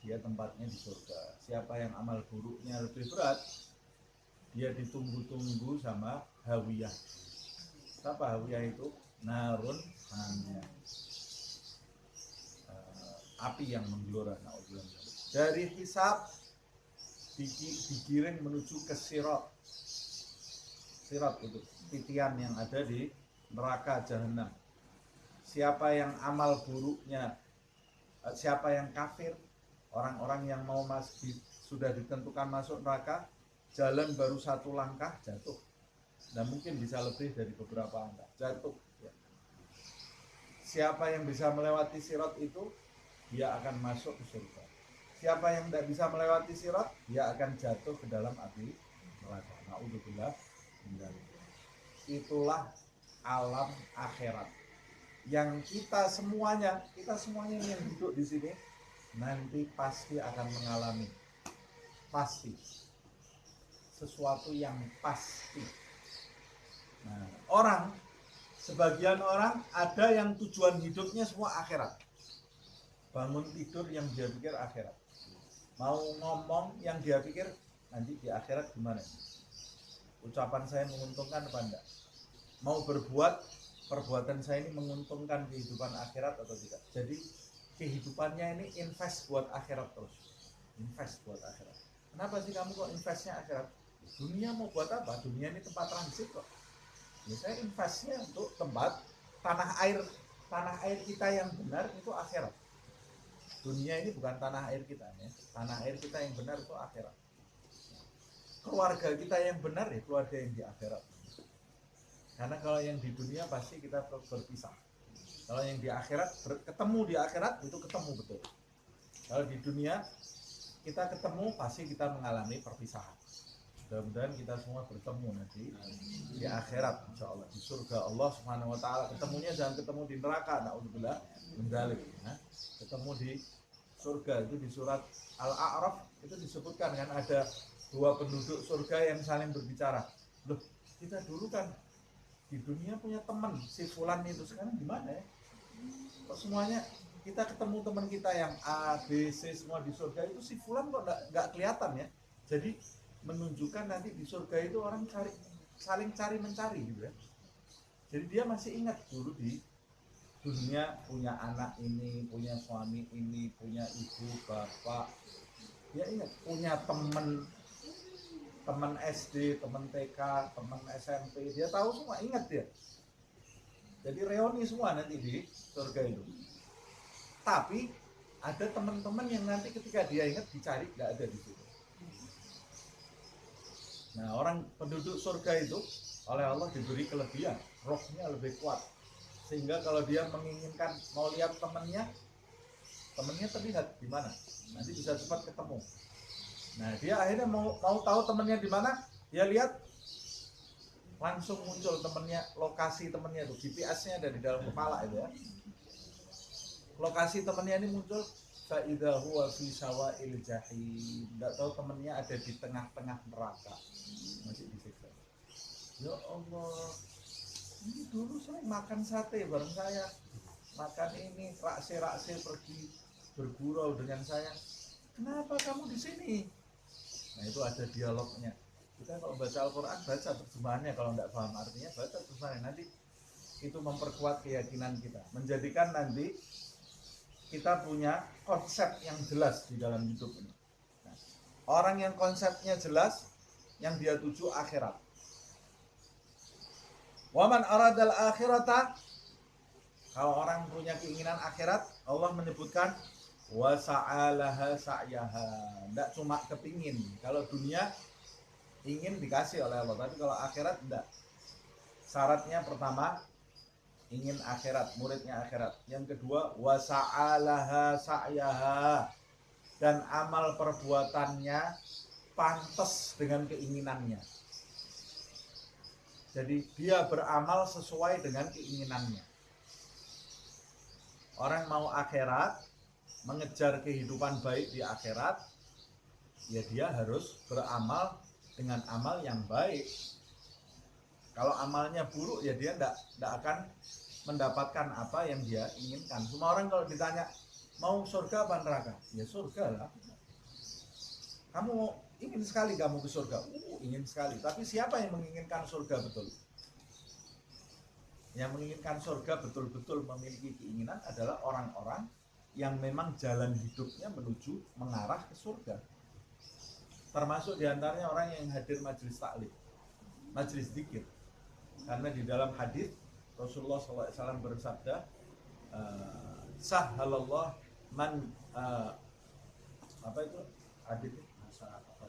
dia tempatnya di surga. Siapa yang amal buruknya lebih berat, dia ditunggu-tunggu sama hawiyah. Apa hawiyah itu? Narun hamiyah. Api yang menggelora. Dari hisab digiring menuju ke sirat. sirat itu titian yang ada di neraka jahanam. Siapa yang amal buruknya, siapa yang kafir, orang-orang yang mau sudah ditentukan masuk neraka, jalan baru satu langkah jatuh. Dan mungkin bisa lebih dari beberapa langkah jatuh. Ya. Siapa yang bisa melewati sirat itu, dia akan masuk ke surga. Siapa yang tidak bisa melewati sirat, dia akan jatuh ke dalam api neraka. Na'udzubillah. Itulah alam akhirat. Yang kita semuanya ini yang duduk di sini nanti pasti akan mengalami, pasti sesuatu yang pasti. Nah, sebagian orang ada yang tujuan hidupnya semua akhirat. Bangun tidur yang dia pikir akhirat. Mau ngomong yang dia pikir nanti di akhirat gimana? Ucapan saya menguntungkan apa enggak? Mau berbuat, perbuatan saya ini menguntungkan kehidupan akhirat atau tidak? Jadi kehidupannya ini invest buat akhirat terus. Invest buat akhirat. Kenapa sih kamu kok investnya akhirat? Dunia mau buat apa? Dunia ini tempat transit kok. Ya saya investnya untuk tempat tanah air kita yang benar itu akhirat. Dunia ini bukan tanah air kita ya. Tanah air kita yang benar itu akhirat. Keluarga kita yang benar ya keluarga yang di akhirat. Karena kalau yang di dunia pasti kita berpisah. Kalau yang di akhirat ketemu di akhirat itu ketemu betul. Kalau di dunia kita ketemu pasti kita mengalami perpisahan. Mudah-mudahan kita semua bertemu nanti di akhirat insyaallah di surga Allah Subhanahu wa taala. Ketemunya jangan ketemu di neraka, naudzubillah min dzalik ya. Ketemu di surga itu di surat Al-A'raf itu disebutkan kan ada dua penduduk surga yang saling berbicara. Loh, kita dulu kan di dunia punya teman si fulan itu, sekarang gimana ya? Kok semuanya kita ketemu teman kita yang A, B, C semua di surga itu si fulan kok nggak kelihatan ya? Jadi menunjukkan nanti di surga itu orang saling cari mencari gitu ya. Jadi dia masih ingat dulu di dunia punya anak ini, punya suami ini, punya ibu, bapak. Dia ingat punya teman SD, teman TK, teman SMP, dia tahu semua, ingat dia. Jadi reuni semua nanti di surga itu. Tapi ada teman-teman yang nanti ketika dia ingat dicari nggak ada di situ. Nah, orang penduduk surga itu oleh Allah diberi kelebihan, rohnya lebih kuat. Sehingga kalau dia menginginkan mau lihat temannya terlihat di mana. Nanti bisa cepat ketemu. Nah, dia akhirnya mau tahu temannya di mana, dia lihat langsung muncul temannya, lokasi temannya itu, GPS-nya ada di dalam kepala itu ya. Lokasi temannya ini muncul fa idza huwa fi sawa'il jahim. Enggak tahu temannya ada di tengah-tengah neraka. Masih disiksa. Ya Allah. Ini dulu saya makan sate bareng saya. Makan ini rakse pergi bergurau dengan saya. Kenapa kamu di sini? Nah, itu ada dialognya. Kita kalau baca Al-Quran, baca terjemahannya. Kalau tidak paham artinya, baca terjemahannya. Nanti itu memperkuat keyakinan kita. Menjadikan nanti kita punya konsep yang jelas di dalam hidup ini. Nah, orang yang konsepnya jelas, yang dia tuju akhirat. Waman aradal akhirata, kalau orang punya keinginan akhirat, Allah menyebutkan wasa'alaha sa'yaha. Tidak cuma kepingin. Kalau dunia ingin dikasih oleh Allah, tapi kalau akhirat tidak. Syaratnya pertama ingin akhirat, muridnya akhirat. Yang kedua wasa'alaha sa'yaha, dan amal perbuatannya pantas dengan keinginannya. Jadi dia beramal sesuai dengan keinginannya. Orang mau akhirat, mengejar kehidupan baik di akhirat, ya dia harus beramal dengan amal yang baik. Kalau amalnya buruk, ya dia tidak akan mendapatkan apa yang dia inginkan. Semua orang kalau ditanya mau surga apa neraka, ya surga lah. Kamu ingin sekali kamu ke surga, ingin sekali. Tapi siapa yang menginginkan surga betul? Yang menginginkan surga betul-betul memiliki keinginan adalah orang-orang yang memang jalan hidupnya menuju mengarah ke surga. Termasuk diantaranya orang yang hadir majelis taklim. majelis zikir. Karena di dalam hadis Rasulullah SAW bersabda, sahhalallah man apa itu hadis,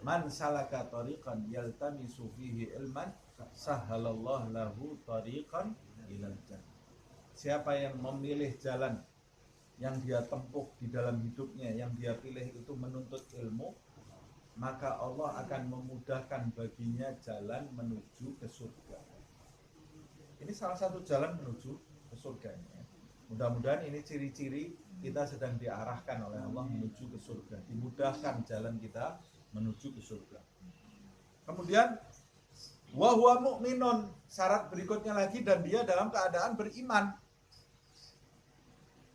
man salaka tariqan yaltamisu fihi ilman sahhalallah lahu tariqan ilal jannah. Siapa yang memilih jalan yang dia tempuh di dalam hidupnya, yang dia pilih itu menuntut ilmu, maka Allah akan memudahkan baginya jalan menuju ke surga. Ini salah satu jalan menuju ke surga. Mudah-mudahan ini ciri-ciri kita sedang diarahkan oleh Allah menuju ke surga. Dimudahkan jalan kita menuju ke surga. Kemudian wa huwa mu'minun, syarat berikutnya lagi, dan dia dalam keadaan beriman.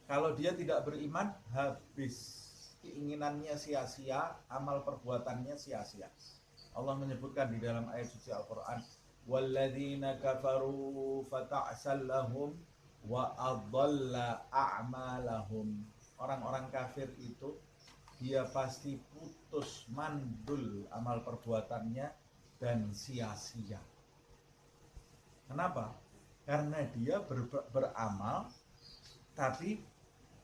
Kalau dia tidak beriman, habis, keinginannya sia-sia, amal perbuatannya sia-sia. Allah menyebutkan di dalam ayat suci Al-Quran, walladzina kafaru fata'sal lahum wa adalla a'malahum. Orang-orang kafir itu dia pasti putus mandul amal perbuatannya dan sia-sia. Kenapa? Karena dia beramal tapi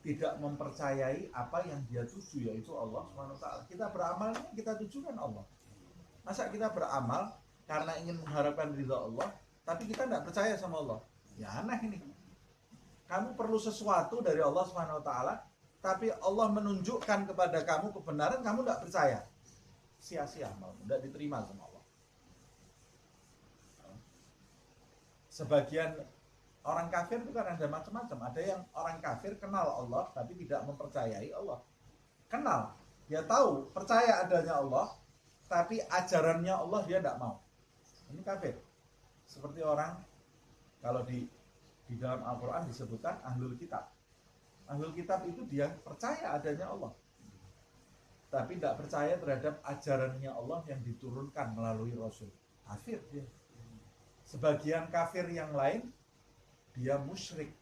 tidak mempercayai apa yang dia tuju, yaitu Allah SWT. Kita beramal, kita tujukan Allah. Masa kita beramal karena ingin mengharapkan ridha Allah, tapi kita tidak percaya sama Allah? Ya aneh ini. Kamu perlu sesuatu dari Allah SWT, tapi Allah menunjukkan kepada kamu kebenaran, kamu tidak percaya. Sia-sia amalmu, tidak diterima sama Allah. Sebagian orang kafir itu kan ada macam-macam. Ada yang orang kafir kenal Allah tapi tidak mempercayai Allah. Kenal, dia tahu, percaya adanya Allah, tapi ajarannya Allah dia tidak mau. Ini kafir. Seperti orang, kalau di dalam Al-Quran disebutkan ahlul kitab. Ahlul kitab itu dia percaya adanya Allah, tapi tidak percaya terhadap ajarannya Allah yang diturunkan melalui Rasul. Kafir dia. Sebagian kafir yang lain, dia musyrik,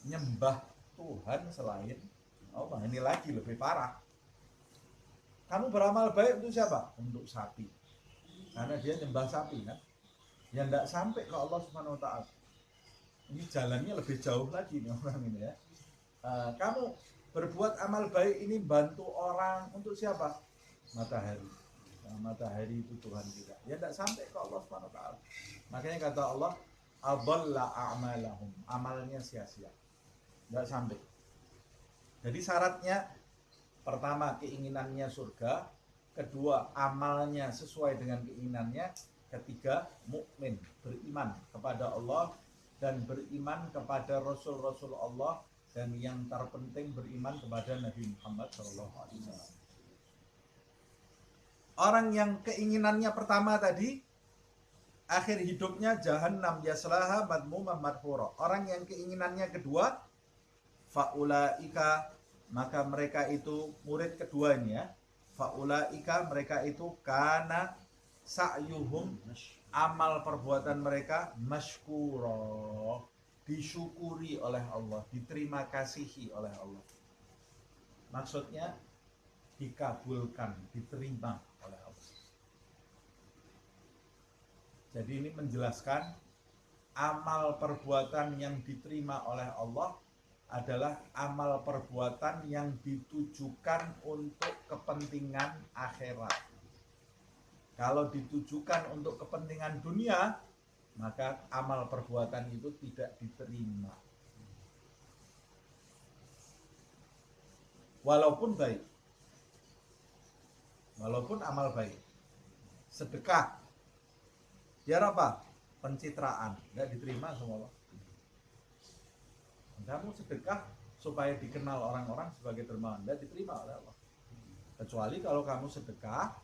nyembah Tuhan selain Allah. Ini lagi lebih parah. Kamu beramal baik untuk siapa? Untuk sapi. Karena dia nyembah sapi kan. Yang tidak sampai ke Allah Subhanahu wa ta'ala. Ini jalannya lebih jauh lagi nih orang ini ya. Kamu berbuat amal baik ini bantu orang untuk siapa? Matahari. Nah, matahari itu Tuhan kita. Ya tidak sampai ke Allah Subhanahu wa ta'ala. Makanya kata Allah, adalla a'malahum, amalnya sia-sia, nggak sampai. Jadi syaratnya pertama keinginannya surga, kedua amalnya sesuai dengan keinginannya, ketiga mukmin, beriman kepada Allah dan beriman kepada Rasul-Rasul Allah, dan yang terpenting beriman kepada Nabi Muhammad SAW. Orang yang keinginannya pertama tadi, akhir hidupnya jahannam yaslaha madmumah madhura. Orang yang keinginannya kedua, faulaika, maka mereka itu murid keduanya, faulaika, mereka itu kana sa'yuhum, amal perbuatan mereka mashkura, disyukuri oleh Allah, diterima kasihi oleh Allah. Maksudnya dikabulkan, diterima oleh Allah. Jadi ini menjelaskan amal perbuatan yang diterima oleh Allah adalah amal perbuatan yang ditujukan untuk kepentingan akhirat. Kalau ditujukan untuk kepentingan dunia, maka amal perbuatan itu tidak diterima. Walaupun baik. Walaupun amal baik. Sedekah. Biar apa? Pencitraan, tidak diterima sama Allah. Kamu sedekah supaya dikenal orang-orang sebagai dermawan, tidak diterima oleh Allah. Kecuali kalau kamu sedekah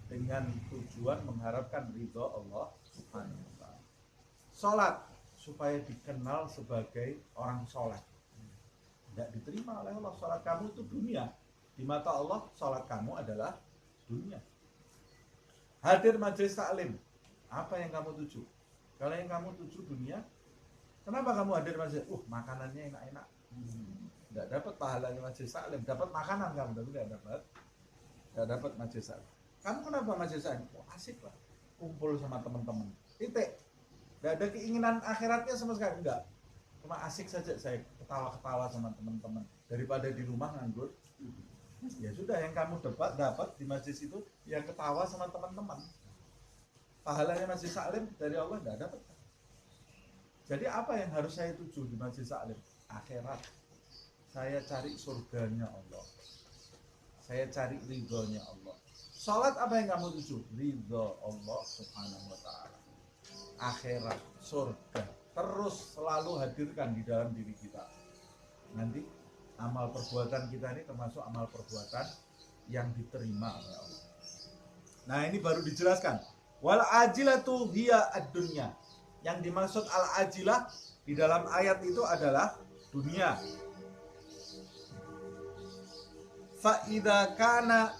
dengan tujuan mengharapkan ridho Allah Subhanahu wa ta'ala. Salat supaya dikenal sebagai orang soleh, tidak diterima oleh Allah. Salat kamu itu dunia. Di mata Allah, salat kamu adalah dunia. Hadir majelis taklim, apa yang kamu tuju? Kalau yang kamu tuju dunia, kenapa kamu hadir majelis? Makanannya enak-enak. Tidak dapat pahalanya majelis taklim, dapat makanan kamu, tapi tidak dapat majelis taklim. Kamu kenapa majelis taklim? Asik lah. kumpul sama teman-teman. Titik. Nggak ada keinginan akhiratnya sama sekali, enggak. Cuma asik saja saya ketawa-ketawa sama teman-teman daripada di rumah nganggur. Ya sudah, yang kamu dapat di masjid itu yang ketawa sama teman-teman. Pahalanya Masjid Salim dari Allah enggak dapat. Jadi apa yang harus saya tuju di Masjid Salim? Akhirat. Saya cari surganya Allah. Saya cari ridhonya Allah. Salat apa yang kamu tuju? Ridho Allah Subhanahu wa ta'ala. Akhirat, surga. Terus selalu hadirkan di dalam diri kita. Nanti amal perbuatan kita ini termasuk amal perbuatan yang diterima oleh Allah. Nah, ini baru dijelaskan. Wal ajilatu hiya ad-dunya. Yang dimaksud al-ajilah di dalam ayat itu adalah dunia. Fa idza kana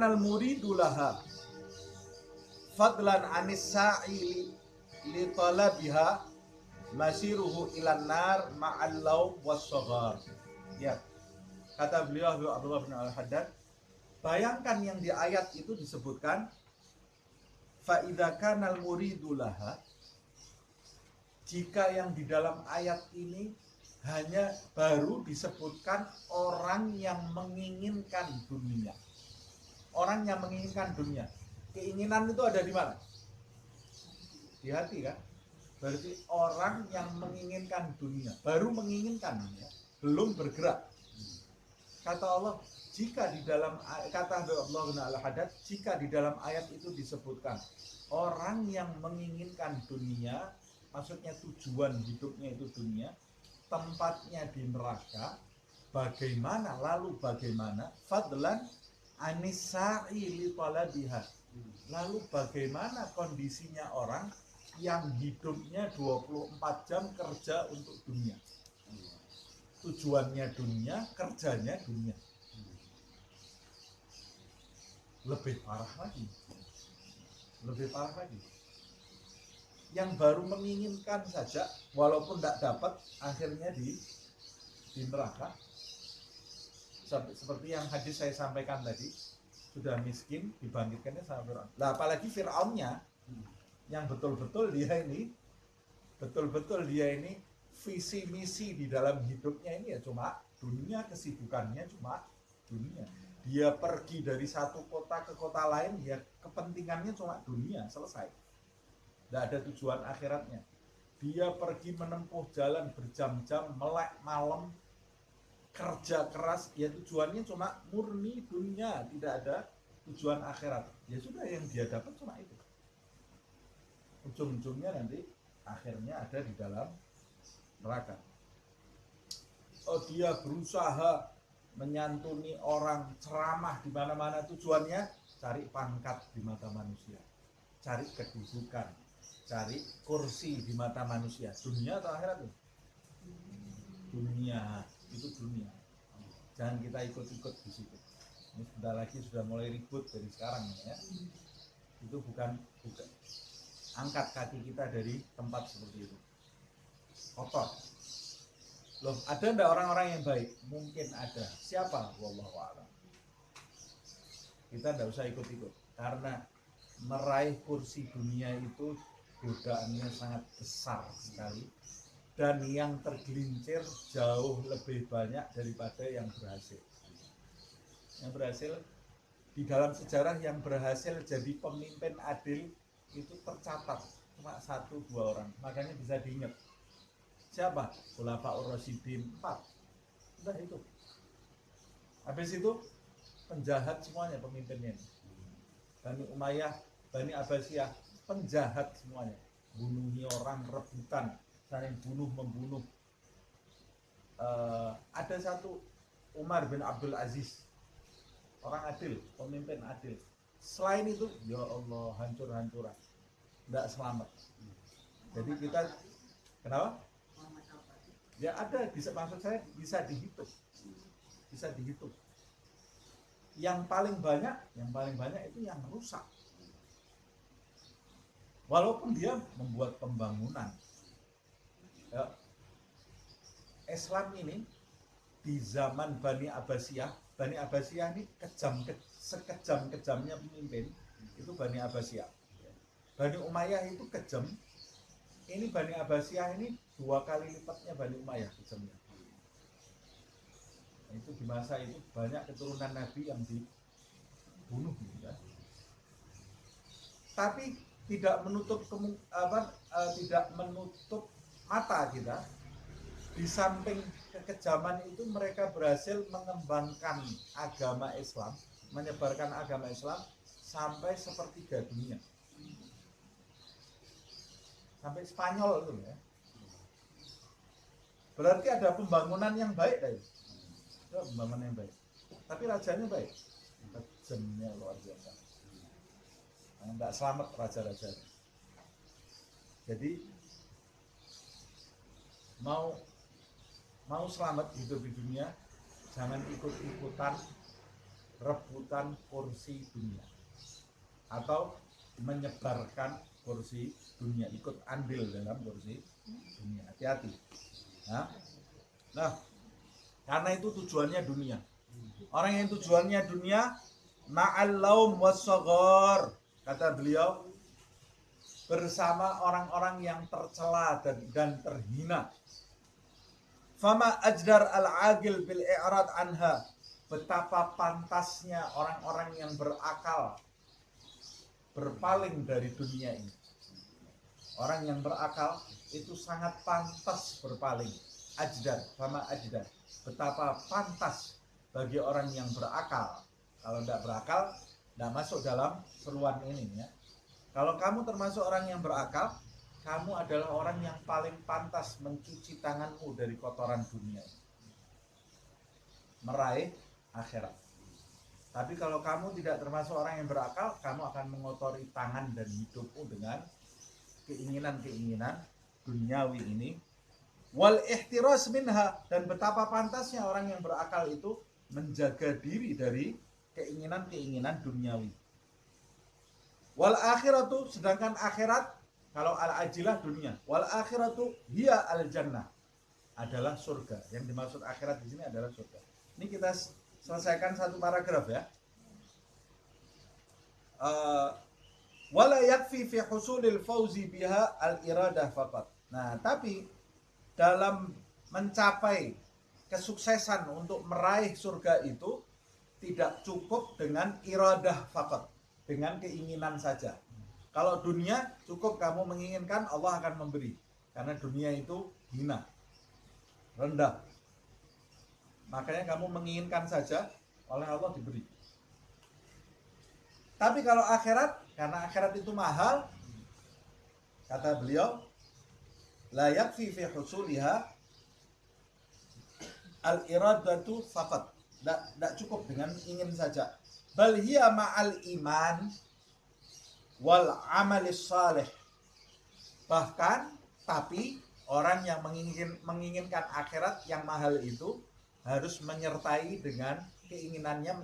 al-muridu laha fadlan anis sa'i li talabiha masiruhu ilan nar ma'al law was-saghar. Ya. Kata beliau Abdullah bin Al-Haddad, bayangkan yang di ayat itu disebutkan fa idza kana al-muridu laha, jika yang di dalam ayat ini hanya baru disebutkan orang yang menginginkan dunia. Orang yang menginginkan dunia. Keinginan itu ada di mana? Di hati kan? Berarti orang yang menginginkan dunia, baru menginginkan, ya, belum bergerak. Kata Allah, jika di dalam kata Allah bin Al-Haddad, jika di dalam ayat itu disebutkan orang yang menginginkan dunia, maksudnya tujuan hidupnya itu dunia, tempatnya di neraka, bagaimana fadlan anisa'i li talabiha, lalu bagaimana kondisinya orang yang hidupnya 24 jam kerja untuk dunia, tujuannya dunia, kerjanya dunia. Lebih parah lagi. Yang baru menginginkan saja, walaupun tidak dapat, akhirnya di neraka. Seperti yang hadis saya sampaikan tadi, sudah miskin dibangkitkannya sama Fir'aun. Nah, apalagi Fir'aunnya yang betul-betul dia ini visi misi di dalam hidupnya ini ya cuma dunia, kesibukannya cuma dunia. Dia pergi dari satu kota ke kota lain, ya kepentingannya cuma dunia, selesai. Tidak ada tujuan akhiratnya. Dia pergi menempuh jalan berjam-jam, melek malam, kerja keras, ya tujuannya cuma murni dunia, tidak ada tujuan akhirat. Ya sudah, yang dia dapat cuma itu. Ujung-ujungnya nanti akhirnya ada di dalam neraka. Oh, dia berusaha menyantuni orang, ceramah di mana-mana, tujuannya cari pangkat di mata manusia, cari kedudukan, cari kursi di mata manusia. Dunia atau akhirat itu? Dunia, itu dunia. Jangan kita ikut-ikut di situ. Ini sebentar lagi sudah mulai ribut dari sekarang ya. Itu bukan. Angkat kaki kita dari tempat seperti itu. Kotor. Loh, ada enggak orang-orang yang baik? Mungkin ada. Siapa? Wallahu a'lam. Kita enggak usah ikut-ikut. Karena meraih kursi dunia itu godaannya sangat besar sekali. Dan yang tergelincir jauh lebih banyak daripada yang berhasil. Yang berhasil, di dalam sejarah yang berhasil jadi pemimpin adil itu tercatat cuma 1-2 orang. Makanya bisa diingat. Siapa? Khulafaur Rasyidin 4. Sudah itu. Habis itu penjahat semuanya pemimpinnya. Bani Umayyah, Bani Abbasiyah, penjahat semuanya. Bunuhi orang, rebutan, saling bunuh-membunuh. Ada satu Umar bin Abdul Aziz, orang adil, pemimpin adil. Selain itu, ya Allah, hancur-hancuran, tidak selamat. Jadi kita, kenapa? Ya ada, maksud saya bisa dihitung, Yang paling banyak itu yang rusak. Walaupun dia membuat pembangunan. Ya, Islam ini di zaman Bani Abbasiyah ini sekejam-kejamnya pemimpin itu Bani Abbasiyah. Bani Umayyah itu kejam. Ini Bani Abbasiyah ini 2 kali lipatnya Bani Umayyah kejamnya. Nah, itu di masa itu banyak keturunan Nabi yang dibunuh gitu ya. Tapi tidak menutup tidak menutup mata kita. Di samping kekejaman itu mereka berhasil mengembangkan agama Islam, menyebarkan agama Islam sampai sepertiga dunia. Sampai Spanyol itu ya. Berarti ada pembangunan yang baik dari. Ada pembangunan yang baik. Tapi rajanya baik. Kejamnya luar biasa. Enggak selamat raja-rajanya. Jadi mau selamat hidup di dunia, jangan ikut-ikutan rebutan kursi dunia atau menyebarkan kursi dunia, ikut andil dalam kursi dunia. Hati-hati. Nah, karena itu tujuannya dunia. Orang yang tujuannya dunia, ma'al laum was-saghar, kata beliau, bersama orang-orang yang tercela dan terhina. Fama ajdar al-agil bil i'rad anha. Betapa pantasnya orang-orang yang berakal berpaling dari dunia ini. Orang yang berakal itu sangat pantas berpaling. Ajdar, fama ajdar. Betapa pantas bagi orang yang berakal. Kalau tidak berakal, tidak masuk dalam seruan ini ya. Kalau kamu termasuk orang yang berakal, kamu adalah orang yang paling pantas mencuci tanganmu dari kotoran dunia, meraih akhirat. Tapi kalau kamu tidak termasuk orang yang berakal, kamu akan mengotori tangan dan hidupmu dengan keinginan-keinginan duniawi ini. Wal ihtiras minha, dan betapa pantasnya orang yang berakal itu menjaga diri dari keinginan-keinginan duniawi. Wal akhiratu, sedangkan akhirat, kalau al-ajilah dunia, wal akhiratu hiya al-jannah, adalah surga. Yang dimaksud akhirat di sini adalah surga. Ini kita selesaikan satu paragraf ya. Wala yakfi fi husulil fauzi biha al-iradah faqat. Nah, tapi dalam mencapai kesuksesan untuk meraih surga itu tidak cukup dengan iradah faqat, dengan keinginan saja. Kalau dunia cukup kamu menginginkan, Allah akan memberi. Karena dunia itu hina, rendah. Makanya kamu menginginkan saja, oleh Allah diberi. Tapi kalau akhirat, karena akhirat itu mahal, kata beliau, la yakfi fi husuliha al-iradatu faqat. Tidak cukup dengan ingin saja. Bal hiya ma'al iman wal amalis salih. Bahkan, tapi orang yang menginginkan akhirat yang mahal itu harus menyertai dengan keinginannya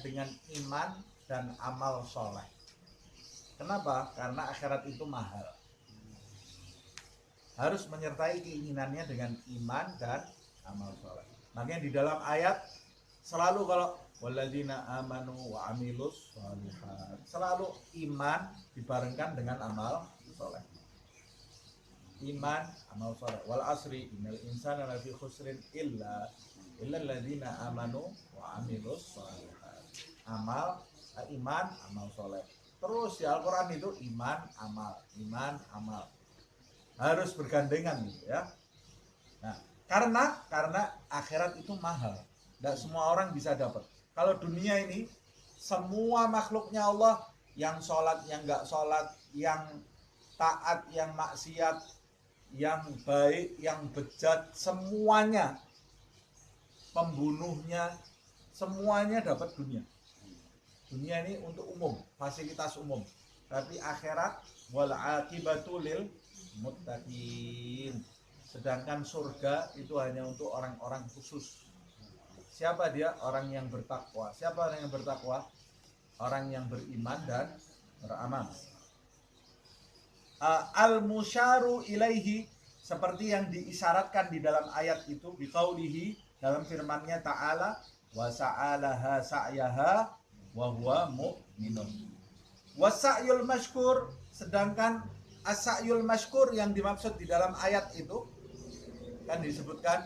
dengan iman dan amal soleh. Kenapa? Karena akhirat itu mahal. Harus menyertai keinginannya dengan iman dan amal soleh. Makanya di dalam ayat selalu kalau walladzina amanu wa amilus sholihat, selalu iman dibarengkan dengan amal soleh. Iman, amal soleh. Wal asri innal insana lafi khusrin illa alladzina amanu wa amilus sholihat. Iman, amal soleh. Terus di Al-Quran itu iman, amal. Harus bergandengan gitu ya. Nah, karena akhirat itu mahal. Tidak semua orang bisa dapat. Kalau dunia ini, semua makhluknya Allah, yang sholat, yang nggak sholat, yang taat, yang maksiat, yang baik, yang bejat, semuanya, pembunuhnya, semuanya dapat dunia. Dunia ini untuk umum, fasilitas umum. Tapi akhirat, wal aqibatu lil muttaqin. Sedangkan surga itu hanya untuk orang-orang khusus. Siapa dia? Orang yang bertakwa. Siapa orang yang bertakwa? Orang yang beriman dan beramal. Al-musyaru ilaihi, seperti yang diisyaratkan di dalam ayat itu, biqaulihi, dalam firman-Nya Ta'ala, wa sa'alaha sa'yaha wa huwa mu'minun. Wasa'yul mashkur, sedangkan as-sa'yul mashkur yang dimaksud di dalam ayat itu kan disebutkan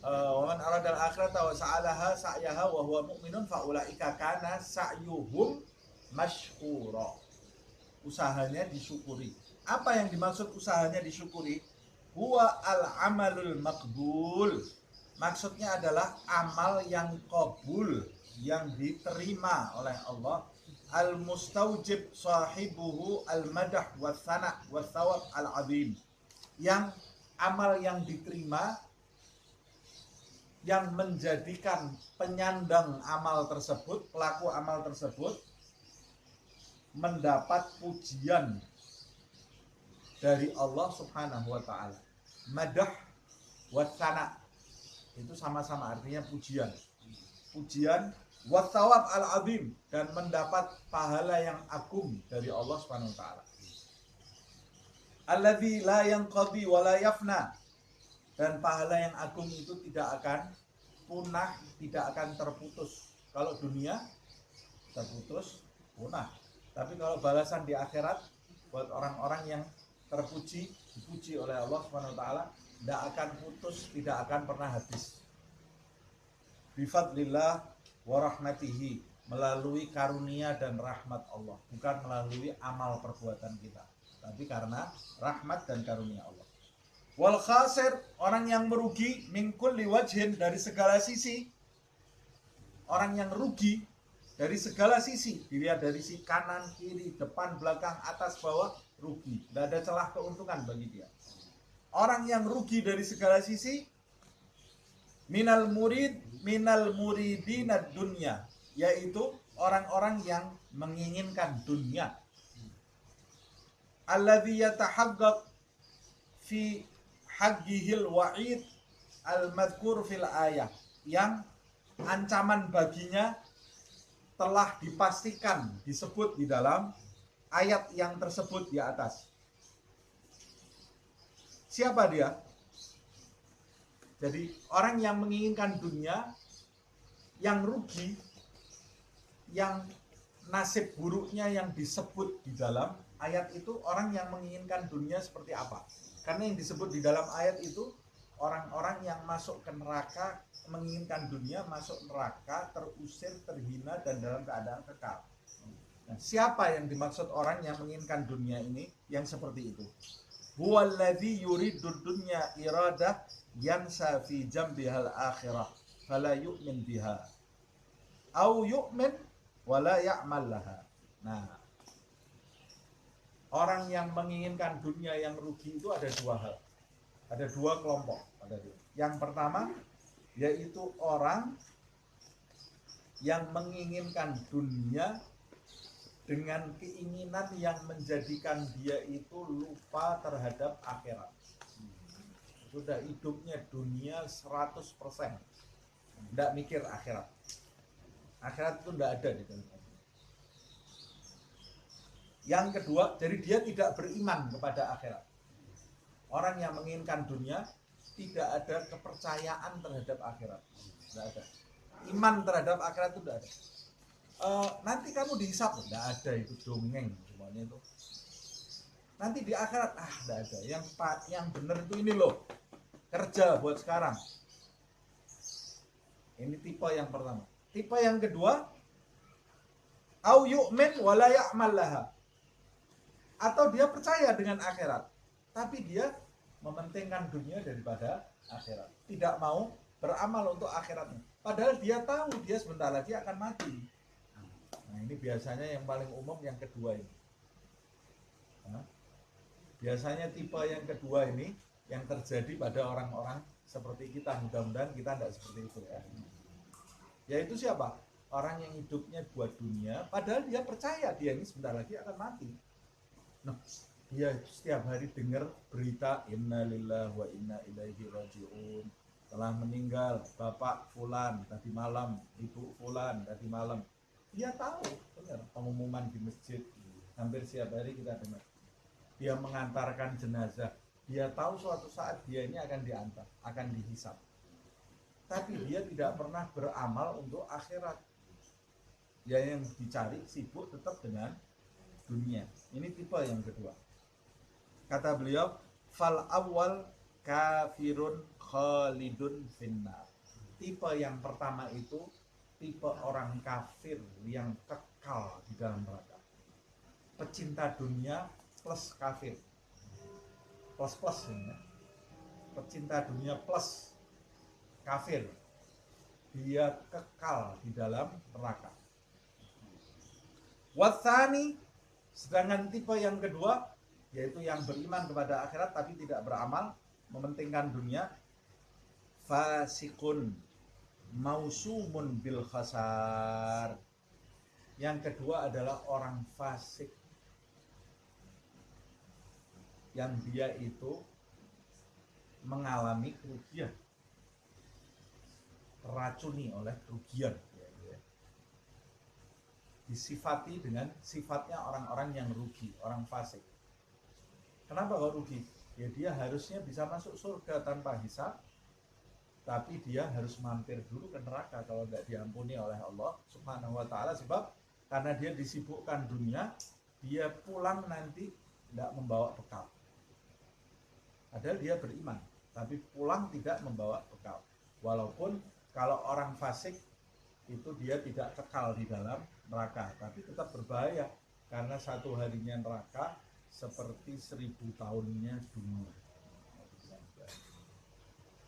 wa man aradal akhirata wa sa'alaha sa'yaha wa huwa mu'minun fa ulaika kana sa'yuhum mashkura. Usahanya disyukuri. Apa yang dimaksud usahanya disyukuri? Huwa al-amalul maqbul. Maksudnya adalah amal yang qabul, yang diterima oleh Allah. Al-mustaujib sahibuhu al-madah wa thana wa thawab al-azim. Yang amal yang diterima, yang menjadikan penyandang amal tersebut, pelaku amal tersebut mendapat pujian dari Allah Subhanahu wa taala. Madah wa thana itu sama-sama artinya pujian. Pujian wa thawab al-azim, dan mendapat pahala yang agung dari Allah Subhanahu wa taala. Alladzi la yanqadi wa la yafna, dan pahala yang agung itu tidak akan punah, tidak akan terputus. Kalau dunia terputus, punah. Tapi kalau balasan di akhirat buat orang-orang yang terpuji, dipuji oleh Allah Subhanahu wa taala, tidak akan putus, tidak akan pernah habis. Bifadlillah wa rahmatihi, melalui karunia dan rahmat Allah, bukan melalui amal perbuatan kita, tapi karena rahmat dan karunia Allah. Wal khasir, orang yang merugi, min kulli wajhin, dari segala sisi. Orang yang rugi dari segala sisi, dilihat dari sisi kanan, kiri, depan, belakang, atas, bawah, rugi. Tidak ada celah keuntungan bagi dia. Orang yang rugi dari segala sisi, minal muridina dunya, yaitu orang-orang yang menginginkan dunia. Alladzi yatahaqqaq fi haqqihil wa'id al-madhkur fil ayah, yang ancaman baginya telah dipastikan, disebut di dalam ayat yang tersebut di atas. Siapa dia? Jadi orang yang menginginkan dunia, yang rugi, yang nasib buruknya yang disebut di dalam ayat itu, orang yang menginginkan dunia seperti apa? Karena yang disebut di dalam ayat itu orang-orang yang masuk ke neraka, menginginkan dunia, masuk neraka, terusir, terhina, dan dalam keadaan kekal. Nah, siapa yang dimaksud orang yang menginginkan dunia ini yang seperti itu? Huwallazi yuridud dunya iradah yansa fi jambihal akhirah fala yu'min biha au yu'min wala ya'mal laha. Nah, orang yang menginginkan dunia yang rugi itu ada dua hal. Ada dua kelompok. Yang pertama yaitu orang yang menginginkan dunia dengan keinginan yang menjadikan dia itu lupa terhadap akhirat. Sudah hidupnya dunia 100%, tidak mikir akhirat. Akhirat itu tidak ada di dalam. Yang kedua, jadi dia tidak beriman kepada akhirat. Orang yang menginginkan dunia tidak ada kepercayaan terhadap akhirat, tidak ada. Iman terhadap akhirat itu tidak ada. Nanti kamu dihisap, tidak ada, itu dongeng semuanya itu. Nanti di akhirat, tidak ada. Yang benar itu ini loh, kerja buat sekarang. Ini tipe yang pertama. Tipe yang kedua, au yu'min wala ya'mal laha, atau dia percaya dengan akhirat, tapi dia mementingkan dunia daripada akhirat, tidak mau beramal untuk akhiratnya. Padahal dia tahu dia sebentar lagi akan mati. Nah, ini biasanya yang paling umum yang kedua ini. Biasanya tipe yang kedua ini yang terjadi pada orang-orang seperti kita. Mudah-mudahan kita tidak seperti itu ya. Yaitu siapa? Orang yang hidupnya buat dunia, padahal dia percaya dia ini sebentar lagi akan mati. Nah, dia setiap hari dengar berita inna lillahi wa inna ilaihi raji'un, telah meninggal bapak fulan tadi malam, ibu fulan tadi malam. Dia tahu, benar, pengumuman di masjid hampir setiap hari kita dengar. Dia mengantarkan jenazah, dia tahu suatu saat dia ini akan diantar, akan dihisap. Tapi dia tidak pernah beramal untuk akhirat. Dia yang dicari sibuk tetap dengan dunia. Ini tipe yang kedua. Kata beliau, fal awwal kafirun khalidun finnar. Tipe yang pertama itu tipe orang kafir yang kekal di dalam neraka. Pecinta dunia plus kafir. Plus ini ya. Pecinta dunia plus kafir. Dia kekal di dalam neraka. Watsani, sedangkan tipe yang kedua yaitu yang beriman kepada akhirat tapi tidak beramal, mementingkan dunia, fasikun mausumun bil khasar. Yang kedua adalah orang fasik yang dia itu mengalami kerugian, teracuni oleh kerugian, disifati dengan sifatnya orang-orang yang rugi, orang fasik. Kenapa kok rugi? Ya dia harusnya bisa masuk surga tanpa hisab, tapi dia harus mampir dulu ke neraka kalau tidak diampuni oleh Allah Subhanahu wa ta'ala, sebab karena dia disibukkan dunia, dia pulang nanti tidak membawa bekal. Padahal dia beriman, tapi pulang tidak membawa bekal. Walaupun kalau orang fasik itu dia tidak kekal di dalam neraka, tapi tetap berbahaya karena satu harinya neraka seperti 1000 tahunnya dunia.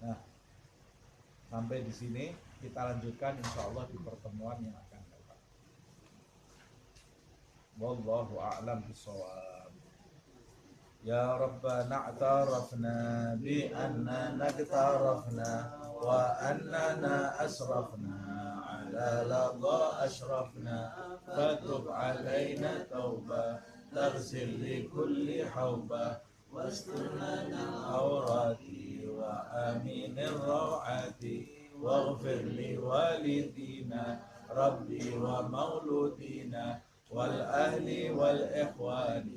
Nah, sampai di sini kita lanjutkan insya Allah di pertemuan yang akan datang. Wallahu a'lam bishawab. Ya Rabbana a'tarafna bi anna naqtarafna wa annana asrafna ala ladha ashrafna fatub alaina tauba تغسل لكل حوبة واسترنا العورات وآمين الروعات واغفر لوالدينا ربي ومولودينا والأهل والإخوان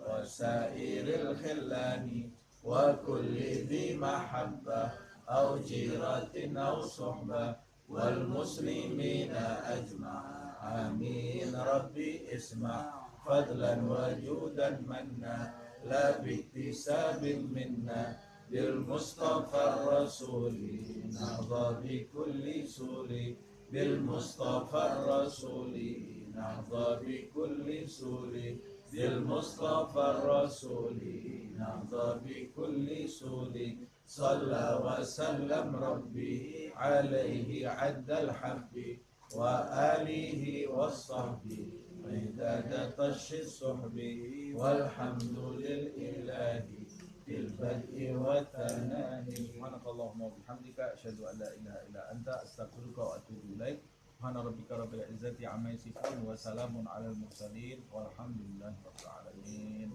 وسائر الخلان وكل ذي محبة أو جيرة أو صحبة والمسلمين أجمع آمين ربي اسمع فضلا وجودا منا لا باكتساب منا بالمصطفى الرسول نهضى بكل سور بالمصطفى الرسول نهضى بكل سور بالمصطفى الرسول نهضى بكل سور صلى وسلم ربي عليه عد الحب وآله والصحب عداد طش الصحب والحمد لله في البدء والثناء سبحانك اللهم وبحمدك أشهد أن لا إله إلا أنت أستغفرك وأتوب إليك سبحان ربك رب العزة عما يصفون وسلام على المرسلين والحمد لله رب العالمين.